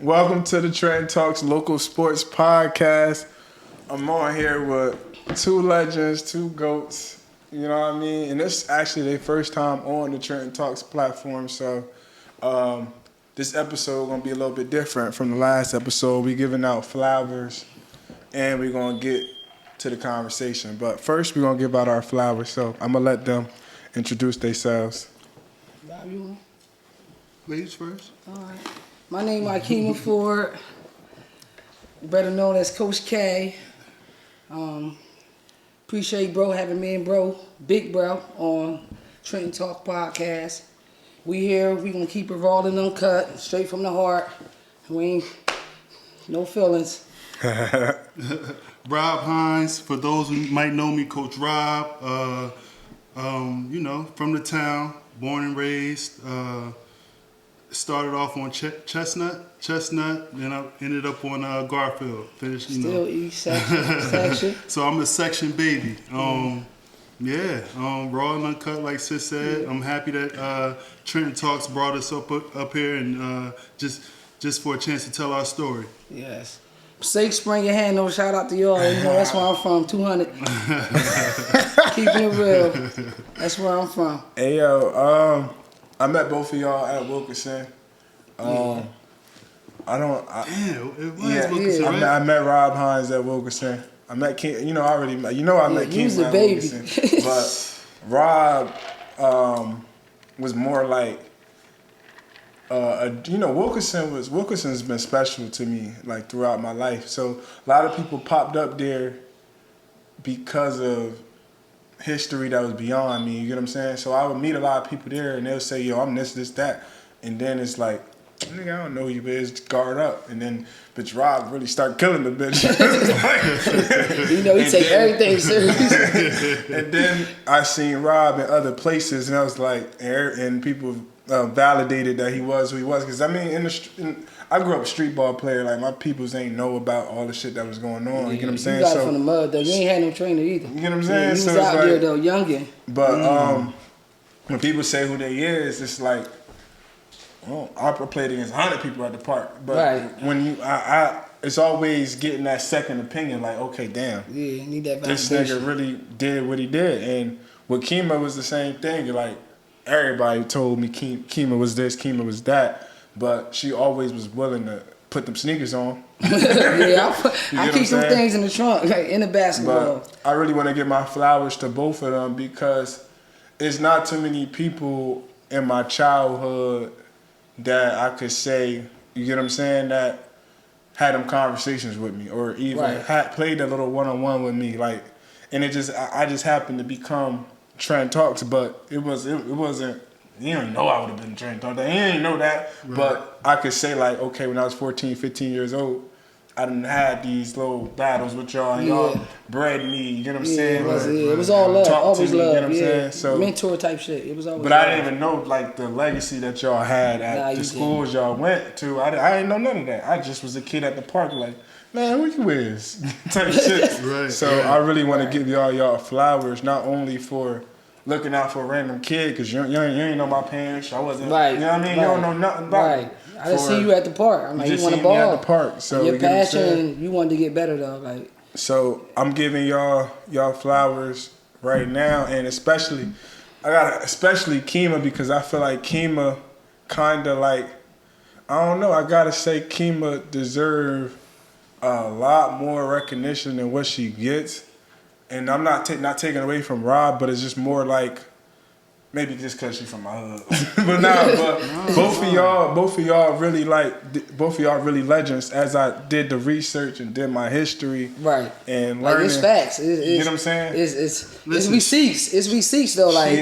Welcome to the Trenton Talks local sports podcast. I'm on here with two legends, two GOATs, you know what I mean? And this is actually their first time on the Trenton Talks platform, so this episode going to be a little bit different from the last episode. We're giving out flowers, and we're going to get to the conversation. But first, we're going to give out our flowers, so I'm going to let them introduce themselves. Ladies first. All right. My name is Mykeema Ford, better known as Coach K. Appreciate bro having me and Big Bro, on Trenton Talk podcast. We here, we gonna keep it raw and uncut, straight from the heart. We ain't, no feelings. Rob Hines, for those who might know me, Coach Rob. From the town, born and raised. Started off on Chestnut, then I ended up on Garfield. Finished, Still East section. So I'm a section baby. Raw and uncut, like Sis said. I'm happy that Trenton Talks brought us up here and just for a chance to tell our story. Yes. Safe Spring your hand, no shout out to y'all. You know, that's where I'm from, 200. Keeping it real. That's where I'm from. Hey, yo, I met both of y'all at Wilkinson. Damn, it was Wilkinson, right? I met Rob Hines at Wilkinson. I met King. I met King at Wilkinson. But Rob was more like, Wilkinson's been special to me like throughout my life. So a lot of people popped up there because of history that was beyond me, you get what I'm saying? So I would meet a lot of people there and they'll say, yo, I'm this, that. And then it's like, nigga, I don't know who you is, guard up. And then, bitch, Rob really start killing the bitch. He take everything serious. And then I seen Rob in other places and I was like, and people validated that he was who he was. Because I mean, I grew up a street ball player. Like, my peoples ain't know about all the shit that was going on. You get what I'm saying? You got it from the mud, though. You ain't had no trainer either. You get what I'm saying? Yeah, you was so out there, though, youngin'. But when people say who they is, it's like, well, I played against 100 people at the park. But right. When it's always getting that second opinion, like, okay, damn. Yeah, you need that validation. This nigga really did what he did. And with Keema was the same thing. Like, everybody told me Keema was this, Keema was that. But she always was willing to put them sneakers on. Yeah, I keep some things in the trunk, like in the basketball. But I really want to give my flowers to both of them because it's not too many people in my childhood that I could say, you get what I'm saying, that had them conversations with me or even had played a little one-on-one with me. Like, and I just happened to become Trenton Talks, but it wasn't. You don't know I would have been Trenton Talks. You didn't know that, right. But I could say like, okay, when I was 14, 15 years old, I done had these little battles with y'all, and y'all bred me. You get what I'm saying? It was all love, always love. You know what I'm saying? So, mentor type shit. It was always. But I didn't even know like the legacy that y'all had at the schools y'all went to. I didn't know none of that. I just was a kid at the park, like, man, who you is? Type shit. Right. So I really want to give y'all flowers, not only for looking out for a random kid, because you ain't know my parents. I wasn't, right. You know what I mean? You don't know nothing about me. I just see you at the park. I'm like, you want to ball. At the park. So your passion, you wanted to get better though. Like, so I'm giving y'all flowers right now, and especially Keema, because I feel like Keema kind of like, I don't know, I gotta say Keema deserve a lot more recognition than what she gets. And I'm not taking away from Rob, but it's just more like, maybe just because she's from my hood. Both of y'all really legends. As I did the research and did my history, right, and learning, it's facts. You know what I'm saying? It's receipts. It's receipts though. Like,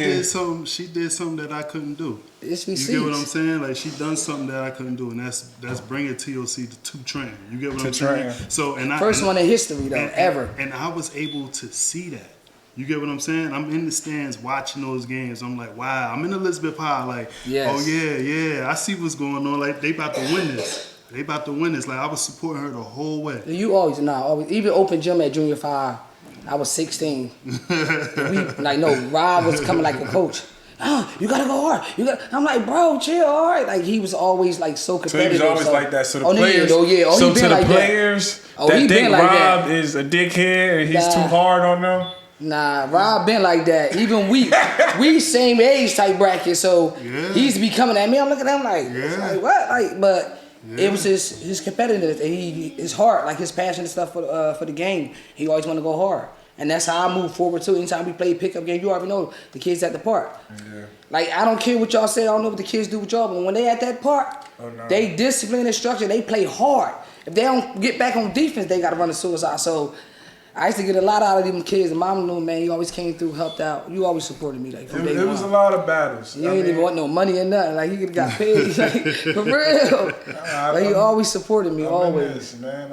she did something that I couldn't do. It's receipts. You get what I'm saying? Like, she done something that I couldn't do, and that's bringing TOC to train. You get what I'm saying? So, first one in history though, ever. And I was able to see that. You get what I'm saying? I'm in the stands watching those games. I'm like, wow. I'm in Elizabeth High. Like, yes. Oh yeah. I see what's going on. Like, they about to win this. Like, I was supporting her the whole way. You always, even open gym at junior 5. I was 16. Rob was coming like a coach. you gotta go hard. I'm like, bro, chill, all right. Like he was always like so So competitive. he was always like that. So the players, so he been to the like players that. that He think been like Rob that. is a dickhead and he's too hard on them. Nah, Rob been like that. Even we same age type bracket, so he used to be coming at me. I'm looking at him like what? Like, but it was his competitiveness and his heart, like his passion and stuff for the game. He always want to go hard. And that's how I move forward too. Anytime we play pickup game, you already know the kids at the park. Yeah. Like I don't care what y'all say, I don't know what the kids do with y'all, but when they at that park, they discipline and structure, they play hard. If they don't get back on defense, they gotta run a suicide. So I used to get a lot out of them kids. And Mom knew, man, you always came through, helped out. You always supported me. Like from day one. It was a lot of battles. You ain't even want no money or nothing. Like you could have got paid. Like, for real. Like you always supported me, always. Man,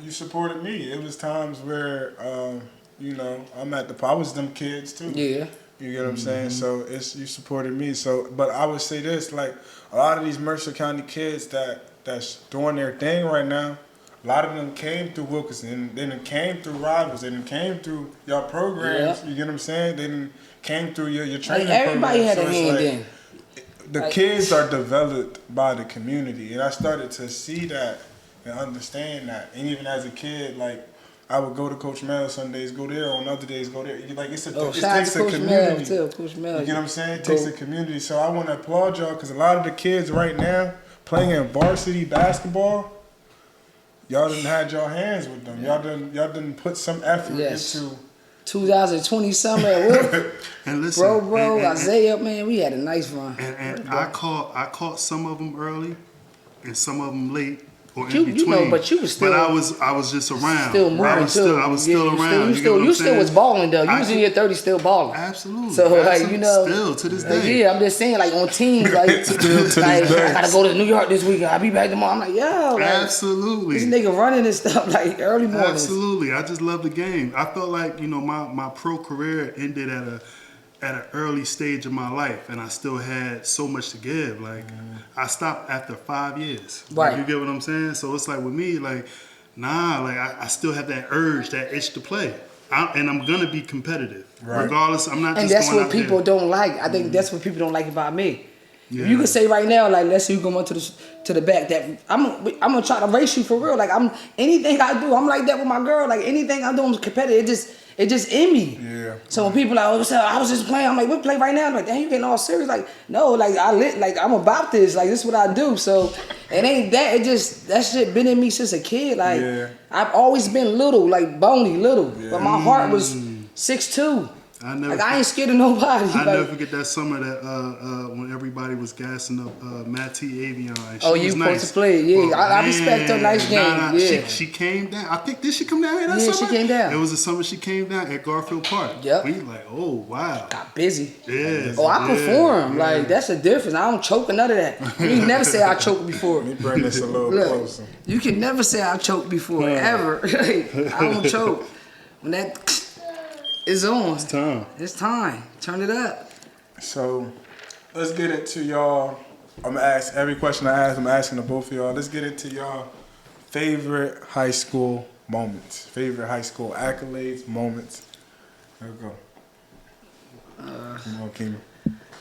you supported me. It was times where, I was them kids too. Yeah. You get what I'm saying? So you supported me. So, but I would say this, like a lot of these Mercer County kids that's doing their thing right now. A lot of them came through Wilkinson, then it came through Rivals, then it came through y'all programs. You get what I'm saying? Then came through your training like everybody program. Had a hand in. The kids are developed by the community, and I started to see that and understand that. And even as a kid, like I would go to Coach Mel some days, go there, on other days go there. Like it takes a community. Coach Mel. You get what I'm saying? It takes a community. So I want to applaud y'all because a lot of the kids right now playing varsity basketball. Y'all done had your hands with them. Y'all done put some effort into 2020 summer at work. And listen, bro, Isaiah, man, we had a nice run. And I caught some of them early, and some of them late. Or you, in between. You know, but you was still. But I was just around. Still moving I was still around. You still was balling though. You was in your 30s still balling. Absolutely. So like still to this day. Yeah, I'm just saying like on teams like still to this day. I gotta go to New York this weekend. I'll be back tomorrow. I'm like like, absolutely. This nigga running and stuff like early mornings. Absolutely. I just love the game. I felt like my pro career ended at an early stage of my life, and I still had so much to give. Like I stopped after 5 years. Right. Like, you get what I'm saying? So it's like with me, like I still have that urge, that itch to play, and I'm gonna be competitive, regardless. I'm not. And just that's going what out people there. don't like. I think that's what people don't like about me. Yeah. You can say right now, like let's say you go to the back, that I'm gonna try to race you for real. Like anything I do, I'm like that with my girl. Like anything I do, I'm competitive. It just in me. Yeah. So when people like, I was just playing, I'm like, we play right now. I'm like, damn, you getting all serious? Like, no, like I'm about this. Like this is what I do. So it ain't that. That shit been in me since a kid. Like I've always been little, like bony little, but my heart was 6'2". I ain't scared of nobody. I never forget that summer that when everybody was gassing up Matty Avion. You supposed to play? Yeah, I respect her. Nice game. Yeah, she came down. I think did she come down here that summer? Yeah, she came down. It was the summer she came down at Garfield Park. Yep. We like, oh wow. Got busy. Yeah. Oh, I perform. Yeah. Like that's the difference. I don't choke or none of that. You never say I choked before. Let me bring this a little closer. You can never say I choked before ever. I don't choke. When that. It's on. It's time. It's time. Turn it up. So, let's get into y'all. I'm gonna ask every question I ask. I'm asking to both of y'all. Let's get into y'all favorite high school moments, favorite high school accolades, moments. There we go. Come on, Keema.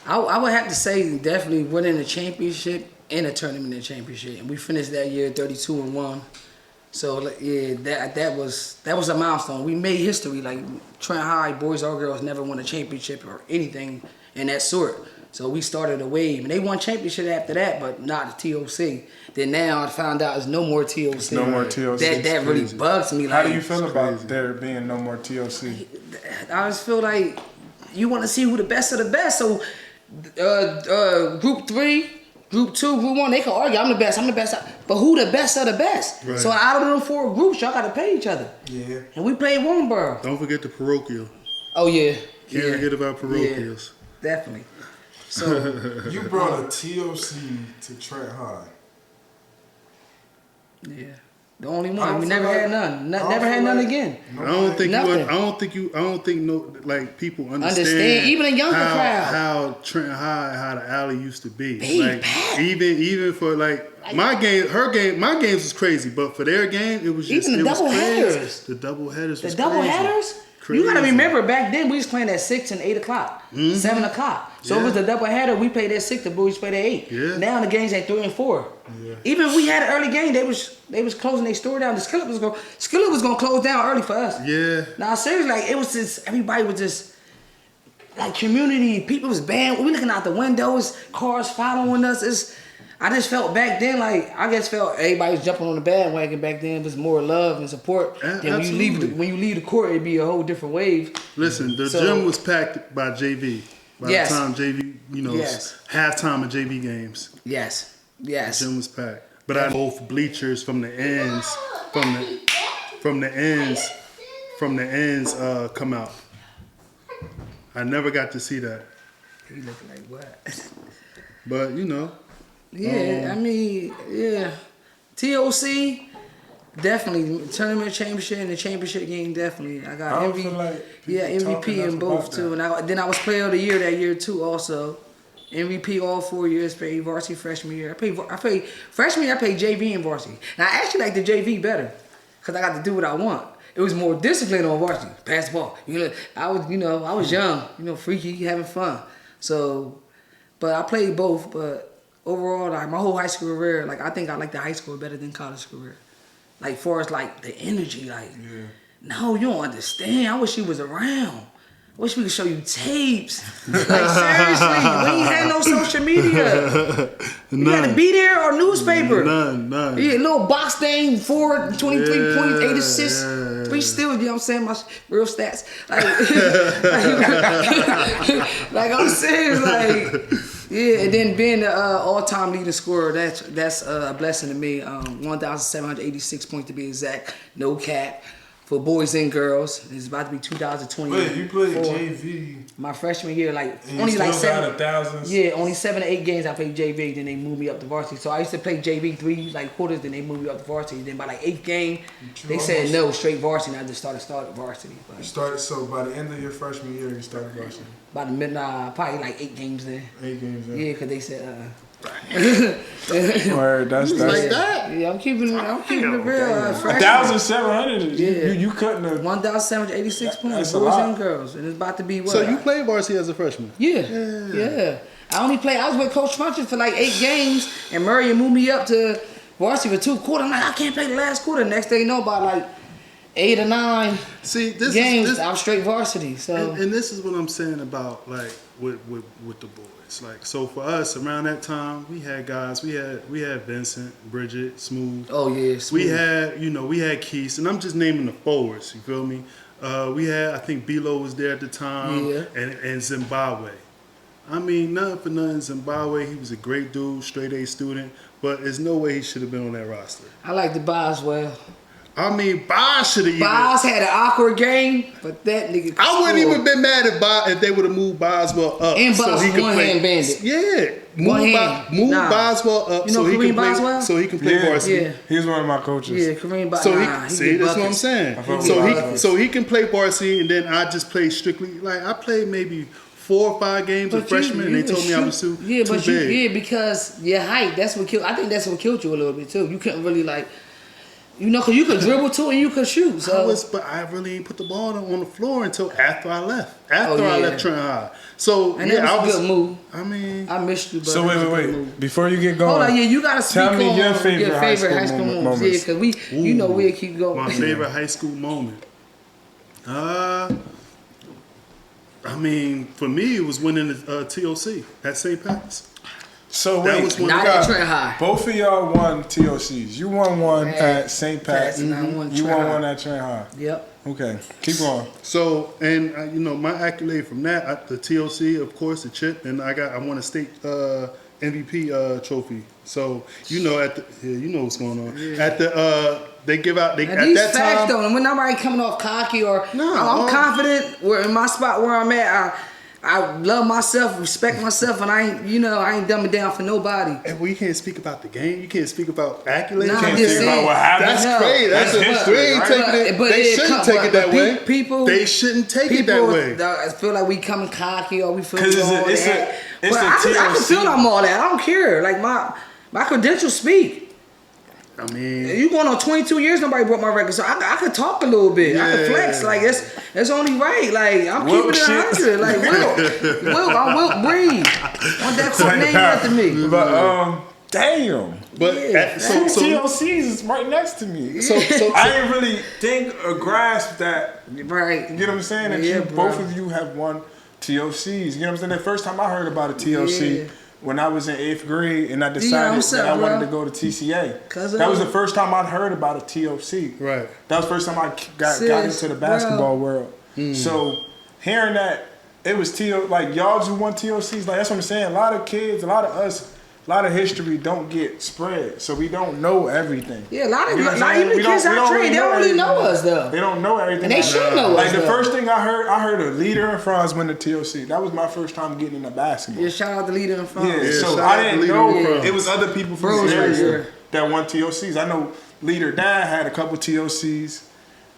I would have to say definitely winning a championship and a tournament championship, and we finished that year 32-1. So yeah, that was a milestone. We made history. Like Trenton High, boys or girls, never won a championship or anything in that sort. So we started a wave, and they won championship after that, but not the TOC. Then now I found out there's no more TOC. There's no more TOC. That really bugs me. How do you feel about there being no more TOC? I just feel like you want to see who the best of the best. So group 3. Group 2, Group 1, they can argue, I'm the best. But who the best of the best? Right. So out of them 4 groups, y'all got to pay each other. Yeah. And we played Warrenboro. Don't forget the parochial. Oh, yeah. Can't forget about parochials. Yeah, definitely. So you brought a TOC to Trent High. Yeah. The only one. We never had none. Never had none again. I don't think people understand even a younger crowd how Trenton High, how the alley used to be. Like even for like my games was crazy, but for their game it was just even the double headers. The double headers. The double headers. You gotta remember, back then we was playing at 6 and 8 o'clock, 7 o'clock. So it was the double header. We played at 6. The boys played at 8. Yeah. Now the game's at 3 and 4. Yeah. Even if we had an early game, they was closing their store down. The Skillet was gonna close down early for us. Yeah. Now seriously, like it was just everybody was just like community. People was banned. We looking out the windows, cars following us. I just felt back then like everybody was jumping on the bandwagon back then. It was more love and support. Then when you leave the court, it'd be a whole different wave. Listen, the gym was packed by JV. By the time JV, halftime of JV games. Yes. The gym was packed. But I both bleachers from the ends come out. I never got to see that. He looking like what? But Yeah, I mean, yeah. TOC, definitely. Tournament championship and the championship game, definitely. I got MVP in both, too. And then I was player of the year that year, too, also. MVP all 4 years, played varsity freshman year. I played freshman year, I played JV and varsity. And I actually like the JV better because I got to do what I want. It was more discipline on varsity. Pass the ball. I was young, freaky, having fun. So, but I played both, but overall, like my whole high school career, like I think I like the high school better than college career. Like far as like the energy, no, you don't understand. I wish you was around. I wish we could show you tapes. Like seriously, we ain't had no social media. You gotta be there or newspaper. None. Yeah, little box thing, 23 points, 8 assists, 3 steals. You know what I'm saying? My real stats. Like I'm serious. Like. Yeah, and then being the all-time leading scorer, that's a blessing to me. 1,786 points to be exact, no cap, for boys and girls. It's about to be 2020. Wait, you played JV? My freshman year, like and only you like still 7. got 1,000. Yeah, only 7 or 8 games I played JV. Then they moved me up to varsity. So I used to play JV 3 quarters. Then they moved me up to varsity. Then by like 8th game, they said no, straight varsity. And I just started varsity. But So by the end of your freshman year, you started varsity. By the midnight, probably like 8 games then. 8 games in. Yeah, because they said. Word, that's like that. Yeah, I'm keeping it real. 1,700. Yeah. You couldn't have. 1,786 points, That's a boys lot. and girls, and it's about to be what? So you played varsity as a freshman? Yeah. I was with Coach Funches for like 8 games, and Murray moved me up to varsity for 2 quarters. I'm like, I can't play the last quarter. Next thing you know, about like 8 or 9 games, I'm straight varsity. So and this is what I'm saying about like with the boys. Like so for us around that time, we had guys. We had Vincent, Bridget, Smooth. Oh yeah, Smooth. We had Keith, and I'm just naming the forwards. You feel me? We had, I think Bilo was there at the time, and Zimbabwe. I mean, nothing for nothing, Zimbabwe. He was a great dude, straight A student, but there's no way he should have been on that roster. I like the Boswell. I mean, Boz should have. Boz had an awkward game, but that nigga. I wouldn't even been mad if they would have moved Boswell up and so he could play. Hand bandit. Yeah, move Boswell up so he can play. So he can play varsity. Yeah, he was one of my coaches. Yeah, Kareem Boswell. See, that's what I'm saying. So he can play varsity, and then I just play strictly. Like I played maybe 4 or 5 games of freshman, and they told me I was too big. Because your height. That's what killed. I think that's what killed you a little bit too. You couldn't really like. Because you could dribble too and you could shoot. So. But I really ain't put the ball on the floor until after I left. I left Trenton High. So and that was a good move. I mean, I missed you. But so wait. Before you get going, hold on. Yeah, you gotta speak tell me on your favorite high school moments. Yeah, because we'll keep going. My favorite high school moment. I mean, for me, it was winning the TOC at St. Pat's. So wait, not at Trenton High. Both of y'all won TOCs. You won one at St. Pat's. You won one at Trenton High. Yep. Okay, keep going. So, and my accolade from that, the TOC, of course, the chip, and I won a state MVP trophy. So you know what's going on. Yeah. At the they give out at these that facts time. Though, and when nobody coming off cocky or I'm confident. We're in my spot where I'm at. I love myself, respect myself, and I ain't dumbing down for nobody. And we can't speak about the game. You can't speak about accolades. Nah, you can't speak about what happened. That's crazy. That's history. They shouldn't take it that way. They shouldn't take it that way. I feel like we coming cocky or we feel Because all that. I can feel I'm all that. I don't care. Like my credentials speak. I mean, You going on 22 years, nobody broke my record, so I could talk a little bit. I could flex. Like, that's only right. Like, I'm keeping it 100. Like, Will, I'm Will Breathe. Want that quick name after me. But, damn. but Two TLCs is right next to me. So I didn't really think or grasp that. Right. You get what I'm saying? That both of you have won TLCs. You know what I'm saying? The first time I heard about a TLC when I was in 8th grade and I decided that I wanted to go to TCA. That was the first time I'd heard about a TLC. Right. That was the first time I got into the basketball world. So hearing that it was like y'all who won TLCs, like that's what I'm saying. A lot of kids, a lot of us, a lot of history don't get spread, so we don't know everything. Yeah, a lot of even the kids I train, they don't really know us though. They don't know everything. And they should know us. Like the first thing I heard a leader in France win the TLC. That was my first time getting into basketball. Yeah, shout out the leader in France. Yeah, so I didn't know it was other people from the area that won TLCs. I know Leader Dan had a couple TLCs.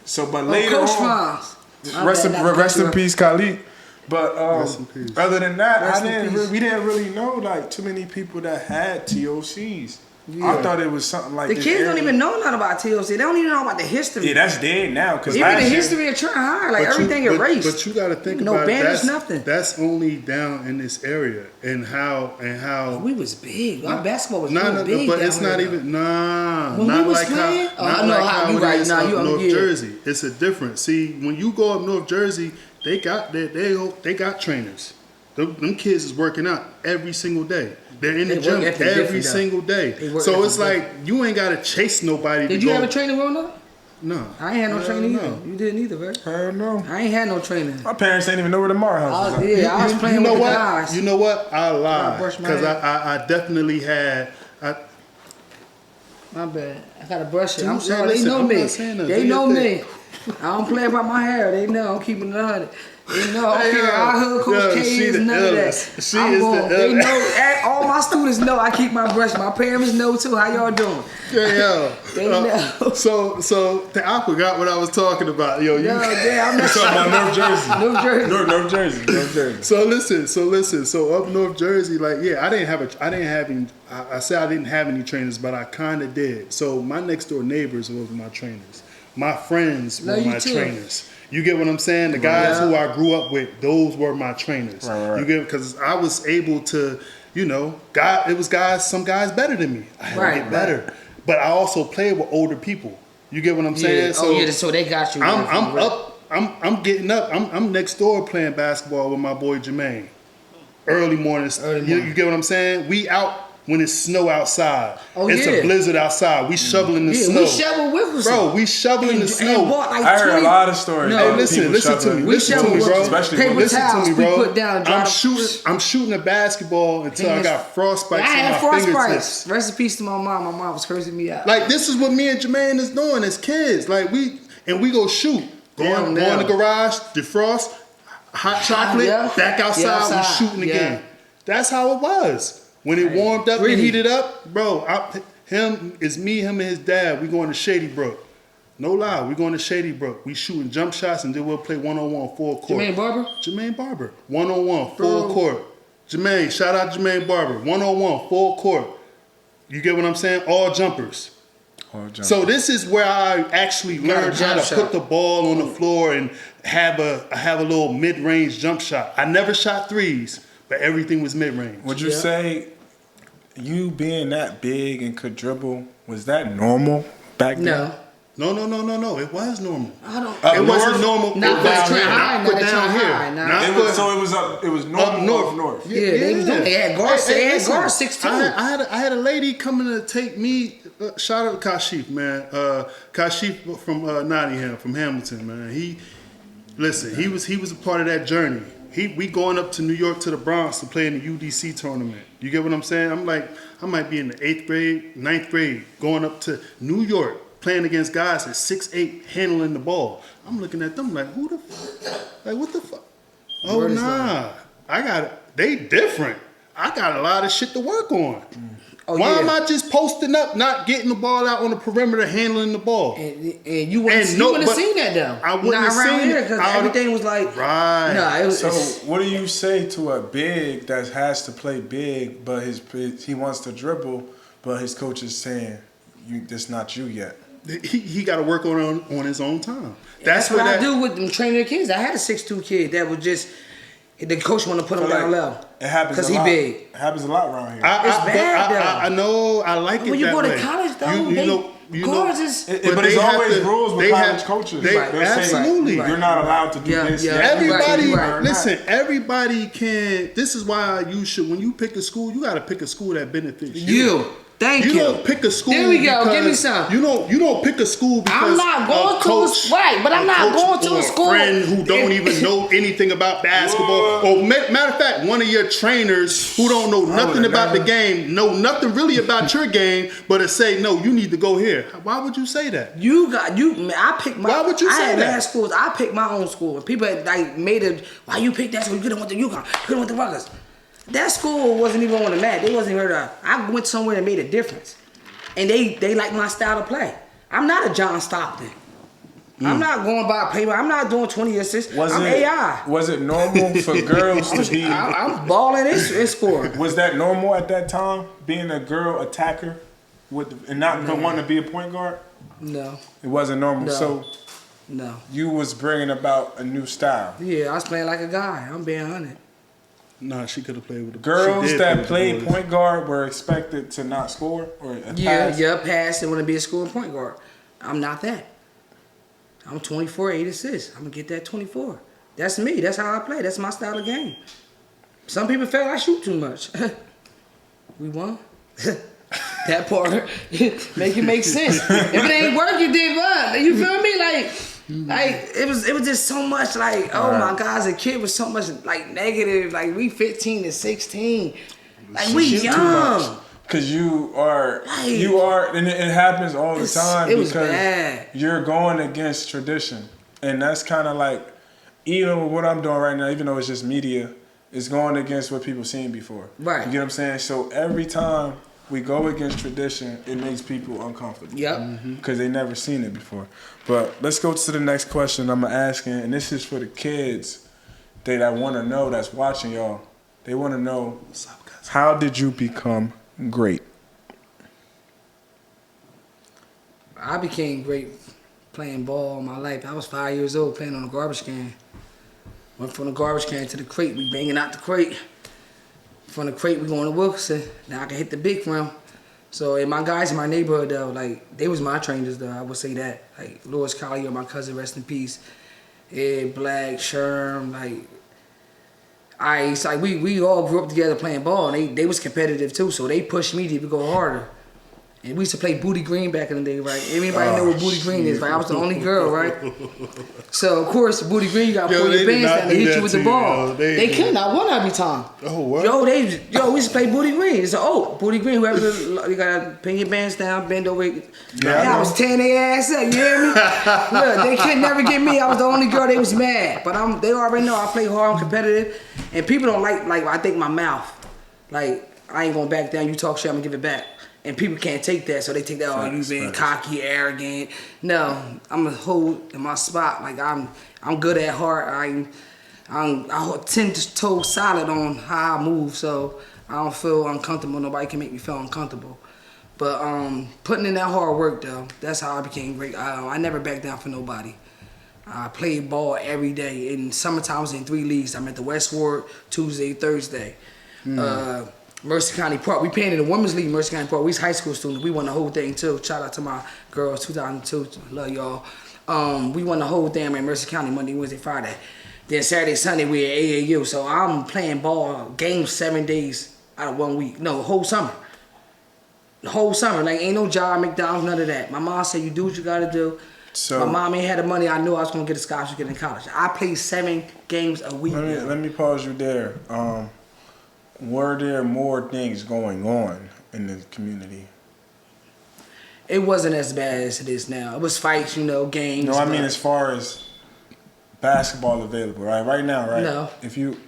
So, but later Coach on, France. rest in peace, Khalid. But Rest in peace. other than that, we didn't really know like too many people that had TOCs. Yeah. I thought it was something like the kids don't even know nothing about TLC. They don't even know about the history. Yeah, that's dead now. Cause even the history of Trenton High, like everything erased. But you got to think no about banners, it. Nothing. That's only down in this area, and how we was big. Our basketball was big. But it's not even when not we was like playing, how you it right is now. up You North Jersey. It's a difference. See, when you go up North Jersey, they got trainers. Them kids is working out every single day. They're in the gym every single day. So it's like you ain't gotta chase nobody. Did you have a trainer growing up? No. I ain't had no trainer either. You didn't either, right? Hell no. I ain't had no trainer. My parents ain't even know where the Mar house was. Yeah, I was playing with the guys. You know what? I lied. Because I definitely had... My bad. I gotta brush it. I'm Dude, sorry. listen, They know I'm me. not saying that. They Do know your me. I don't play about my hair. They know I'm keeping it 100. They know I'm keeping our hood Coach K is none of that. They know. All my students know I keep my brush. My parents know too. How y'all doing? They know. So I forgot what I was talking about. I'm talking about North Jersey. So listen. So up North Jersey, like I didn't have any. I said I didn't have any trainers, but I kind of did. So my next door neighbors were my trainers. My friends were my trainers. You get what I'm saying? The guys who I grew up with, those were my trainers. Right. You get, because I was able to, it was some guys better than me. I had to get better. But I also played with older people. You get what I'm saying? So they got you. I'm getting up. I'm next door playing basketball with my boy Jermaine. Early mornings. You get what I'm saying? We out when it's snow outside. It's a blizzard outside. We shoveling the snow. We shovel with us. Bro, we shoveling the snow. I heard a lot of stories. Hey, listen to me. Listen to me, bro. Listen to me, bro. I'm shooting a basketball until I got frostbite on my fingertips. Rest in peace to my mom. My mom was cursing me out. Like, this is what me and Jermaine is doing as kids. Like, we go shoot. Go in the garage, defrost, hot chocolate, back outside, we shooting again. That's how it was. When it warmed up and heated up, bro, him and his dad, we going to Shady Brook. No lie, we going to Shady Brook. We shooting jump shots and then we'll play one-on-one full court. Jermaine Barber. One-on-one full court. Jermaine, shout out Jermaine Barber. One-on-one full court. You get what I'm saying? All jumpers. So this is where I actually learned how to put the ball on the floor and have a little mid-range jump shot. I never shot threes, but everything was mid-range. Would you say you being that big and could dribble, was that normal back then? No. It was normal. It wasn't normal. Not down here. So it was normal up north. Yeah, they had guards. They had guards 6'2". I had a lady coming to take me. Shout out to Kashif, man. Kashif from Nottingham, from Hamilton, man. He was a part of that journey. We going up to New York to the Bronx to play in the UDC tournament. You get what I'm saying? I'm like, I might be in the 8th grade, 9th grade, going up to New York, playing against guys at 6'8", handling the ball. I'm looking at them like, who the fuck? Like, what the fuck? Oh, nah. They different. I got a lot of shit to work on. Why am I just posting up, not getting the ball out on the perimeter, handling the ball? And you wouldn't have seen that though. I wouldn't have seen it because everything was like right. So what do you say to a big that has to play big, but he wants to dribble, but his coach is saying that's not you yet. He got to work on his own time. That's what I do with them training the kids. I had a 6'2" kid that was just the coach want to put him down level. It happens because he big. It happens a lot around here. It's bad though. I know. I like it. When you that go to way. college though, But there's always rules with college coaches. Absolutely. You're not allowed to do this. Yeah. Everybody, Right. listen, everybody can. This is why you should, when you pick a school, you got to pick a school that benefits you. Thank you. You don't pick a school. There we go. Give me some. You don't pick a school because I'm not going to a school. A friend who don't even know anything about basketball, or matter of fact, one of your trainers who don't know nothing about the game, know nothing really about your game, but to say no, you need to go here. Why would you say that? I picked my. Why would you say I had that? mad schools. I picked my own school. And people had, like made it. Why you picked that school? You could have went to UConn. You could have went to Rutgers. That school wasn't even on the map. They wasn't even heard of. I went somewhere that made a difference. And they like my style of play. I'm not a John Stockton. I'm not going by play. I'm not doing 20 assists. I'm AI. Was it normal for girls to be... I'm balling and scoring. Was that normal at that time, being a girl attacker and not wanting to be a point guard? No. It wasn't normal. No. So you was bringing about a new style. Yeah, I was playing like a guy. I'm being 100. Nah, she could have played with the girls that played point guard were expected to not score or pass. Pass and want to be a scoring point guard. I'm not that. I'm 24, 8 assists. I'm gonna get that 24. That's me. That's how I play. That's my style of game. Some people feel I shoot too much. We won. That part make it make sense. If it ain't working, then what? You feel me? Like it was just so much like, oh my God, as a kid was so much like negative. Like we 15 to 16. Like we young. Cause you are, and it happens all the time. It was bad. You're going against tradition, and that's kind of like, even with what I'm doing right now, even though it's just media, it's going against what people seen before. Right. You get what I'm saying? So every time we go against tradition, it makes people uncomfortable. Yep. Because they never seen it before. But let's go to the next question I'm asking, and this is for the kids that want to know, that's watching y'all. They want to know, how did you become great? I became great playing ball all my life. I was 5 years old playing on a garbage can. Went from the garbage can to the crate. We banging out the crate. From the crate, we going to Wilkerson. Now I can hit the big rim. So, and my guys in my neighborhood, though, like, they was my trainers, though. I would say that. Like, Louis Collier, my cousin, rest in peace. Ed Black, Sherm, we all grew up together playing ball, and they was competitive too, so they pushed me to go harder. And we used to play Booty Green back in the day, right? Everybody know what Booty Green is, right? I was the only girl, right? So, of course, Booty Green, you got to pull your bands down to hit you with the ball. They couldn't. I won every time. Oh, what? We used to play Booty Green. It's Booty Green, whoever, you got to pin your bands down, bend over. I was tearing their ass up, you hear me? Look, they could never get me. I was the only girl. They was mad. But they already know I play hard, I'm competitive. And people don't like I think my mouth. Like, I ain't going to back down. You talk shit, I'm going to give it back. And people can't take that, so they take that, you being cocky, arrogant. No, I'm gonna hold in my spot. Like I'm good at heart. I 10 toes solid on how I move, so I don't feel uncomfortable. Nobody can make me feel uncomfortable. But putting in that hard work though, that's how I became great. I never backed down for nobody. I played ball every day. In summertime, I was in 3 leagues. I'm at the West Ward Tuesday, Thursday. Mercer County Park. We played in the Women's League, Mercer County Park. We was high school students. We won the whole thing too. Shout out to my girls, 2002. Love y'all. We won the whole thing in Mercer County, Monday, Wednesday, Friday. Then Saturday, Sunday, we at AAU. So I'm playing ball games 7 days out of 1 week. No, whole summer. The whole summer. Like, ain't no job, McDonald's, none of that. My mom said, you do what you gotta do. So, my mom ain't had the money. I knew I was gonna get a scholarship to get in college. I played 7 games a week. Let me pause you there. Were there more things going on in the community? It wasn't as bad as it is now. It was fights, games. No, I mean as far as basketball available, right? Right now, right? No.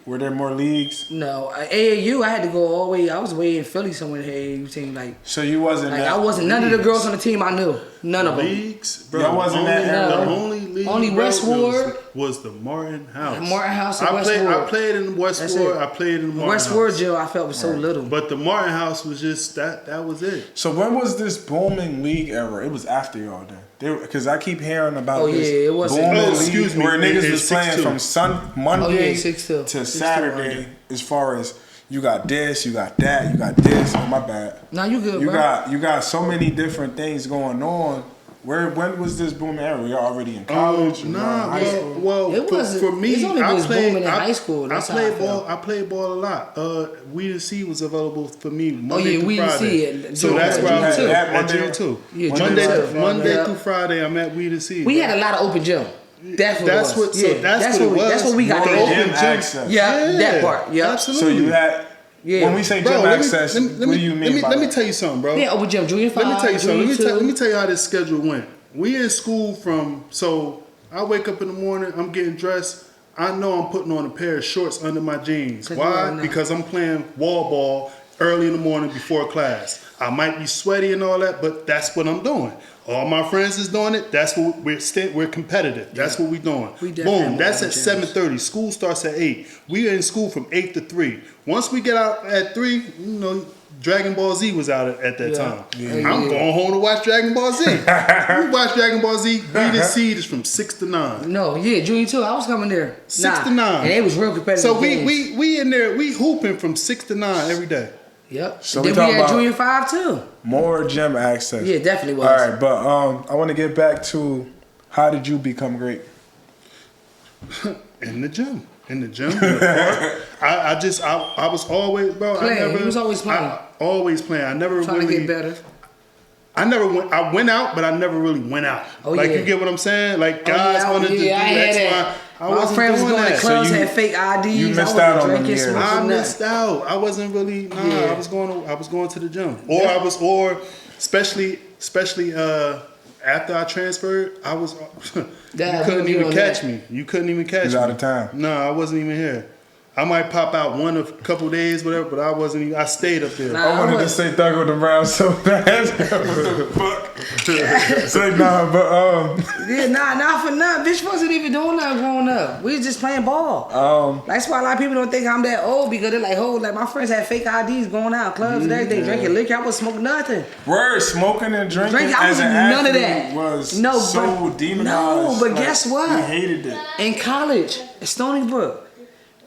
Were there more leagues? No. AAU, I had to go all the way. I was way in Philly somewhere in the AAU team. So you wasn't. I wasn't. None of the girls on the team I knew. None of them. Leagues, bro. Y'all wasn't only, that era. The only league, Only bro, West Ward. was the Martin House. Martin House and I West played. Ward. I played in West That's Ward. it. I played in the Martin West House. Ward jail, I felt was so little. But the Martin House was just that. That was it. So when was this booming league era? It was after y'all then. Because I keep hearing about Oh, this yeah, it was- booming Oh, league excuse me, where niggas it's was playing 6'2". from Monday 6'2". to 6'2", Saturday. right. As far as you got this, you got that, you got this. Oh my bad. Nah, you good, You bro. you got so many different things going on. When was this booming era? Y'all already in college? Y'all in high school? Well, It wasn't- for me, it's only I was played. booming in high school. That's I how I played felt. ball. I played ball a lot. Weed and C was available for me Monday Oh, yeah, through Weed and Friday. C So at that's Junior where I was too. at Monday- Junior too. Yeah, Monday, Junior too. Monday Yeah. through Friday, I'm at Weed and C. We had a lot of open gym. That's what That's it was. what. So Yeah, that's what it was. That's what we got. The to open Gym gym access. Yeah, that part. Yeah. Absolutely. So you had. Yeah. When we say Bro, gym let me- access, let me- what do you mean by let me that? tell you something, bro. Yeah, open gym, junior 5, Let me tell you something. junior 2. Let me tell you how this schedule went. We in school from, so I wake up in the morning, I'm getting dressed. I know I'm putting on a pair of shorts under my jeans. 'Cause you Why? already know. Because I'm playing wall ball early in the morning before class. I might be sweaty and all that, but that's what I'm doing. All my friends is doing it. That's what we're competitive. That's what we're doing. We definitely Boom. That's want at gyms. 7:30. School starts at 8. We are in school from 8 to 3. Once we get out at 3, you know, Dragon Ball Z was out at that Yeah. time. Yeah. I'm going home to watch Dragon Ball Z. We watch Dragon Ball Z. Read and Seed is from 6 to 9. No, yeah, junior 2. I was coming there. 6 to 9. And it was real competitive. So games. we in there, we hooping from 6 to 9 every day. Yep. So Then we we talking had about- junior 5 too. More gym access. Yeah, definitely was. All right, but I want to get back to how did you become great? In the gym. In the gym. In the park. I was always, bro. Playing. He was always playing. Always playing. I never Trying really to get better. I went out, but I never really went out. Oh, like yeah. you get what I'm saying? Like guys I wanted to do I had X, that. Y. I My wasn't friends was doing going to that. clubs, So you- had fake IDs. you missed I wasn't out on them drinking, years. smoking, I nothing. missed out. I wasn't really. Yeah. I was going to the gym, or especially after I transferred, I was. you Yeah, couldn't we even on catch that. me. You couldn't even catch was me. out of town. No, I wasn't even here. I might pop out a couple days, whatever, but I wasn't even. I stayed up there. Nah. I wanted to was- say Thug with the Brown so bad. What the fuck? Say nah, but Yeah, nah, for nothing. Bitch wasn't even doing nothing growing up. We was just playing ball. That's why a lot of people don't think I'm that old because they're like, oh, like my friends had fake IDs going out, clubs and everything, drinking liquor. I wasn't smoking nothing. word smoking and drinking Drink, I as was an none of athlete that. was No, so but- demonized. no, but Like, guess what? We hated it. In college, at Stony Brook,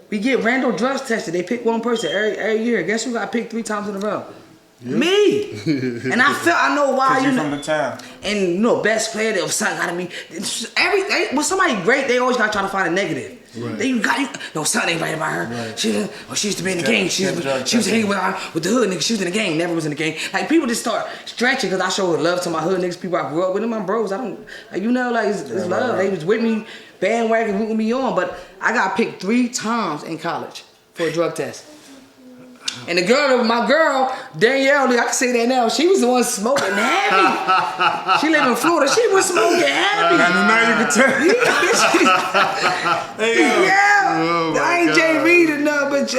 we get random drugs tested. They pick one person every year. Guess who got picked 3 times in a row? Me. And I know why. Cause You you're know, from the town. and you know, best player that son gotta be when somebody great, they always gotta try to find a negative. Right. No, son ain't right about her. Right. She used to be in the game. She was hanging with the hood niggas. She was in the game. Never was in the game. Like people just start stretching because I showed love to my hood niggas. People I grew up with, and my bros. I don't like it's love. They was with me, bandwagon rooting me on. But I got picked 3 times in college for a drug test. And my girl, Danielle, I can say that now, she was the one smoking heavy. She lived in Florida, she was smoking heavy. Now you can tell. Yeah, Oh my I ain't God. Jay Reed or nothing, but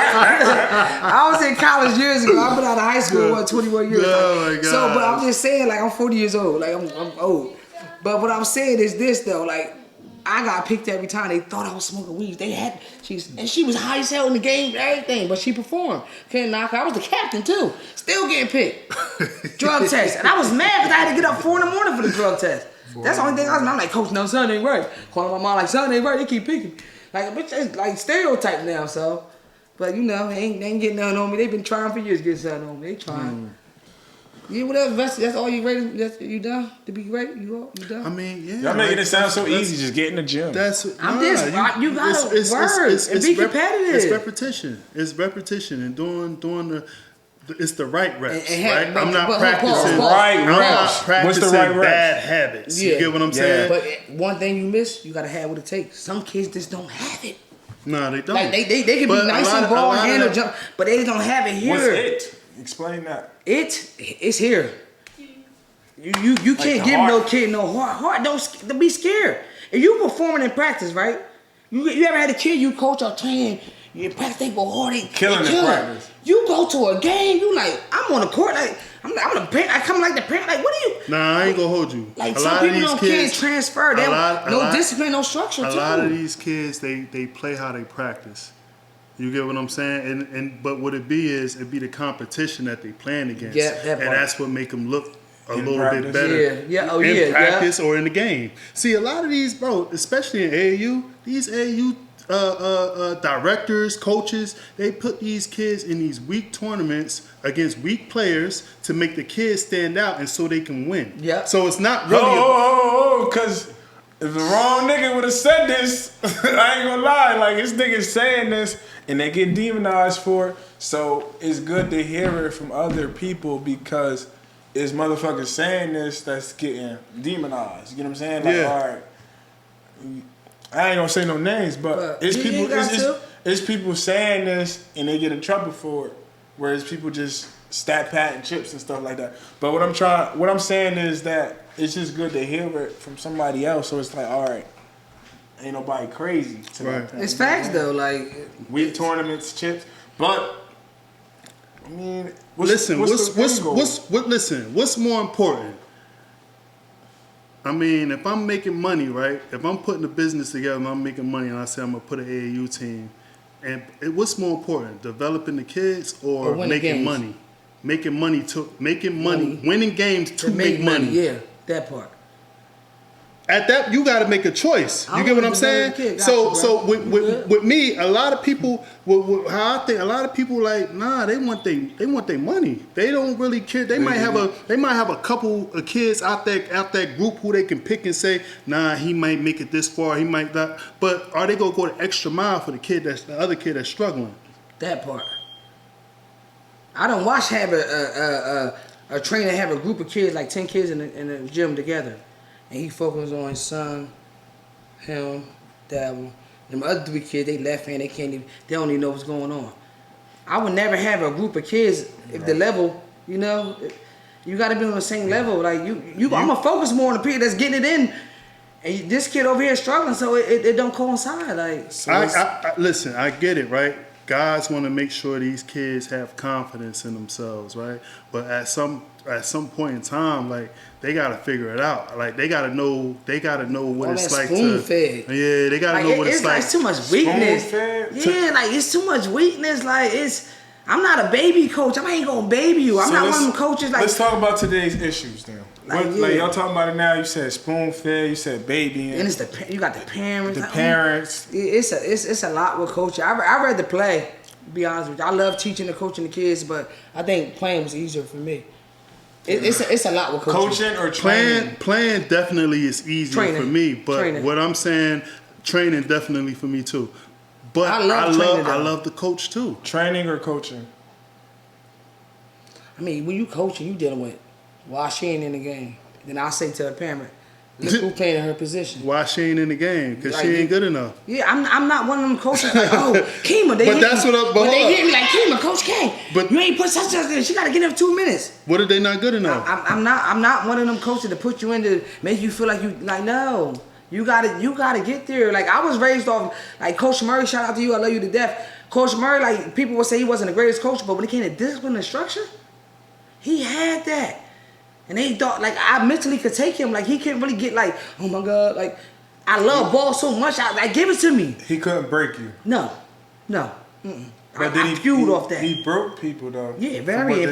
I was in college years ago. I've been out of high school, 21 years. Oh my God. So, but I'm just saying, like, I'm 40 years old. Like, I'm old. But what I'm saying is this, though, like, I got picked every time. They thought I was smoking weed. She was high as hell in the game and everything, but she performed. Couldn't knock her. I was the captain too. Still getting picked. Drug test. And I was mad because I had to get up 4 in the morning for the drug test. That's the only thing I'm like, Coach, no, son ain't right. Calling my mom like, son ain't right. They keep picking. Like, bitch, it's like stereotype now, so. But you know, they ain't getting nothing on me. They've been trying for years to get something on me. They trying. Yeah, whatever. That's all you ready? You done to be great? You done? I mean, yeah. Y'all making it sound so that's- easy. Just get in the gym. That's I'm just- you gotta work and be competitive. It's repetition. It's repetition and doing it's the right reps, And right? I'm not but practicing. pause. Right I'm not reps. practicing What's the right reps? bad habits. You get what I'm saying? But one thing you miss, you gotta have what it takes. Some kids just don't have it. No, they don't. Like they can But be a nice lot and of- ball a lot of handle that- jump, but they don't have it here. What's it? Explain that. It's here. You the can't give heart. no kid no heart. Don't be scared. If you performing in practice, right? You ever had a kid you coach or train? You practice, they go hard, they Killing kill in it. practice. You go to a game, you like, I'm on the court, like, I'm the parent, I come like the parent, like, what are you? Nah, I ain't gonna hold you. Like, A some lot of people these can't kids, transfer. They no discipline, no structure, a too. lot of these kids, they play how they practice. You get what I'm saying? But what it'd be the competition that they playing against. Yeah, that part. And that's what make them look a In little practice. bit better in practice or in the game. See, a lot of these, bro, especially in AAU, these AAU directors, coaches, they put these kids in these weak tournaments against weak players to make the kids stand out and so they can win. Yeah. So it's not really because if the wrong nigga would have said this, I ain't gonna lie, like this nigga's saying this and they get demonized for it. So it's good to hear it from other people because it's motherfuckers saying this that's getting demonized. You know what I'm saying? Like, all right, I ain't gonna say no names, but it's people. It's people saying this and they get in trouble for it, whereas people just stat pat and chips and stuff like that. But what I'm saying is that it's just good to hear it from somebody else. So it's like, all right, ain't nobody crazy. Right. It's facts though, like weak tournaments, chips, but. I mean, what's more important? I mean, if I'm making money, right? If I'm putting a business together and I'm making money and I say I'm gonna put an AAU team, and what's more important, developing the kids or making games. money? Making money, winning games to make money. Yeah, that part. At that, you got to make a choice. You get what I'm saying? So with me, a lot of people, how I think, a lot of people like, nah, they want their money. They don't really care. They might have a couple of kids out that group who they can pick and say, nah, he might make it this far, he might not. But are they gonna go the extra mile for the other kid that's struggling? That part. I don't watch have a trainer have a group of kids, like 10 kids in the gym together. And he focuses on his son, him, that one. Them other 3 kids, they left hand, they don't even know what's going on. I would never have a group of kids if the level, you know, you got to be on the same level. Like I'm gonna focus more on the people that's getting it in. And this kid over here is struggling, so it don't coincide. Like, so listen, I get it, right? Guys want to make sure these kids have confidence in themselves, right? But at some point in time, like, they gotta figure it out. Like, they gotta know what it's like to. Fed. Yeah, they gotta know what it's like. It's too much weakness. Yeah, like it's too much weakness. Like I'm not a baby coach. I ain't gonna baby you. I'm not one of them coaches. Like, let's talk about today's issues then. Like y'all talking about it now. You said spoon fed. You said baby. And it's you got the parents. The parents. It's a lot with coaching. I read the play. To be honest with you, I love teaching and coaching the kids, but I think playing was easier for me. It's a lot with coaching. Coaching or training? Playing definitely is easier for me, but what I'm saying, training definitely for me too. But I love the coach too. Training or coaching? I mean, when you coaching, you dealing with why she ain't in the game. Then I say to a parent, look who playing in her position. Why she ain't in the game? Because she ain't good enough. Yeah, I'm not one of them coaches like, oh, Keema. They hit me like, Keema, Coach K. But you ain't put such there. She got to get him 2 minutes. What if they not good enough? I'm not one of them coaches to put you in to make you feel like you like no. You gotta get there. Like, I was raised off like Coach Murray. Shout out to you. I love you to death. Coach Murray, like, people would say he wasn't the greatest coach, but when it came to discipline and structure, he had that. And they thought, like, I mentally could take him. Like, he couldn't really get, like, oh, my God. Like, I love ball so much. I give it to me. He couldn't break you. No. Mm-mm. But I fueled off that. He broke people, though. Yeah, very.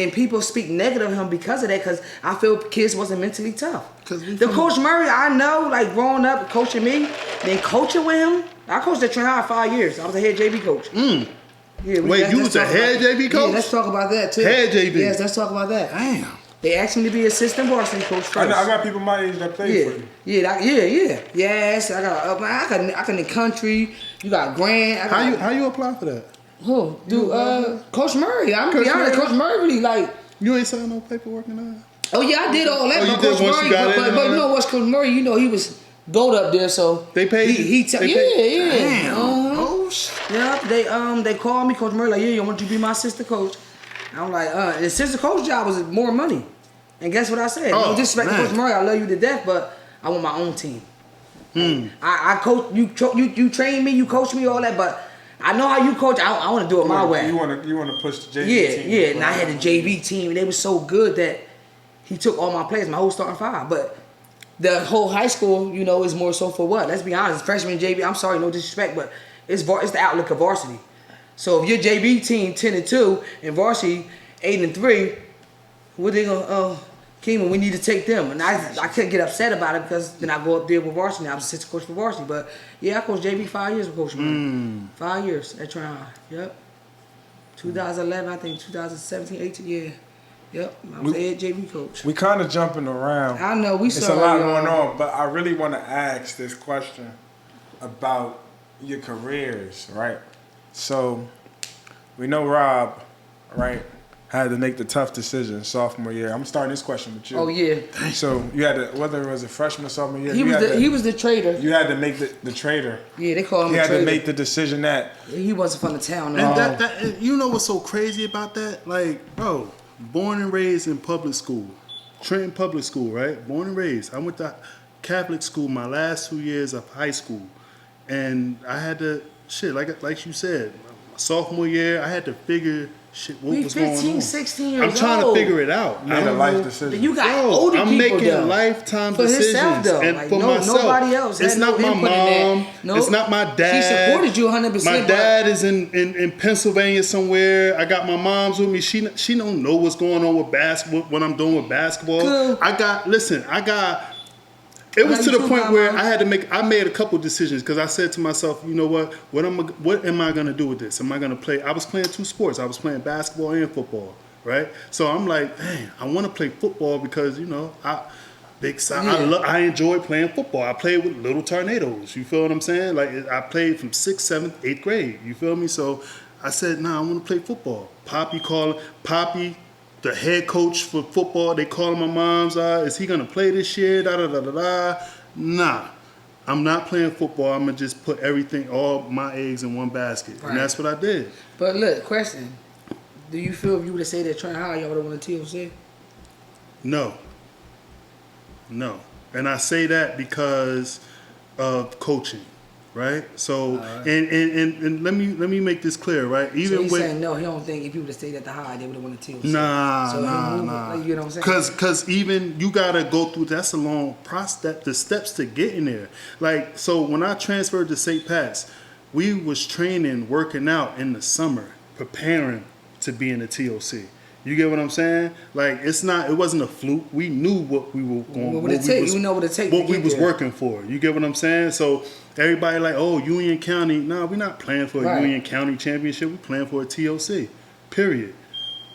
And people speak negative of him because of that, because I feel kids wasn't mentally tough. Coach Murray, I know, like, growing up, coaching me, then coaching with him. I coached at Trenton High 5 years. I was a head JV coach. Yeah, wait, you was a head JV coach? Yeah, let's talk about that, too. Head JV? Yes, let's talk about that. Damn. They asked me to be assistant varsity coach first. I got people my age that play for you. Yeah. Yes, I got in the country. You got Grant. How you apply for that? Who? Coach Murray. I'm gonna be honest. Coach Murray really like. You ain't signed no paperwork in that? Oh yeah, I did all that. But Coach Murray, but you know what's Coach Murray? You know he was gold up there, so they paid. Yeah. Damn. Oh shit. Yeah, they called me, Coach Murray, like, yeah, I want you to be my assistant coach. I'm like, the assistant coach job was more money. And guess what I said? No disrespect to Coach Murray, I love you to death, but I want my own team. I coach you train me, you coach me, all that, but I know how you coach. I want to do it my way. You want to push the JV team. Yeah. And I had the JV team, and they were so good that he took all my players, my whole starting five. But the whole high school, you know, is more so for what? Let's be honest. Freshman JV. I'm sorry, no disrespect, but it's the outlook of varsity. So if your JV team 10-2 and varsity 8-3, what they gonna? Keema, we need to take them, and I couldn't get upset about it because then I go up there with varsity. I was assistant coach for varsity, but yeah, I coached JV 5 years with Coach Brown. 5 years at Trenton High. Yep. 2011, I think 2017, 18. Yeah. Yep. I was head JV coach. We kind of jumping around. I know we. It's a lot going on, but I really want to ask this question about your careers, right? So we know Rob, right, had to make the tough decision sophomore year. I'm starting this question with you. Oh yeah. So you had to, whether it was a freshman or sophomore year, he was the traitor. You had to make the traitor. Yeah, they call him. He a had traitor. to make the decision that he wasn't from the town. And that you know what's so crazy about that? Like, bro, born and raised in public school, Trenton Public School, right? Born and raised. I went to Catholic school my last 2 years of high school, and I had to like you said, sophomore year I had to figure. Shit, what was 15, going on? 16 years I'm trying old. to figure it out. made a life decision. You got Yo, older I'm people making though. lifetime For decisions himself, though. and Like, for myself. Nobody else. It's had not no my input in that. mom. Nope. It's not my dad. She supported you 100%. My dad is in Pennsylvania somewhere. I got my mom's with me. She don't know what's going on with basketball. What I'm doing with basketball. Cool. It was to the point where I made a couple decisions because I said to myself, you know what? What am I gonna do with this? Am I gonna play? I was playing two sports. I was playing basketball and football, right? So I'm like, man, I want to play football because you know I enjoy playing football. I played with Little Tornadoes. You feel what I'm saying? Like I played from 6th, 7th, 8th grade. You feel me? So I said, nah, I want to play football. Poppy. The head coach for football, they calling my mom's, is he gonna play this year? Nah, I'm not playing football. I'm gonna just put all my eggs in one basket. Right. And that's what I did. But look, question. Do you feel if you would have said that Trenton High, y'all would have won a TOC? No. And I say that because of coaching. Right, so and let me make this clear, right? Even so he's with saying no, he don't think if he would have stayed at the High, they would have won the TOC. Nah. You know what I'm saying? Because even you gotta go through. That's a long process. The steps to get in there. Like so, when I transferred to St. Pat's, we was training, working out in the summer, preparing to be in the TOC. You get what I'm saying? Like it wasn't a fluke. We knew what we were going. What it take? You know what it take. What we was working for. You get what I'm saying? So everybody like, oh, Union County. No, we're not playing for a Union County championship. We're playing for a TOC. Period.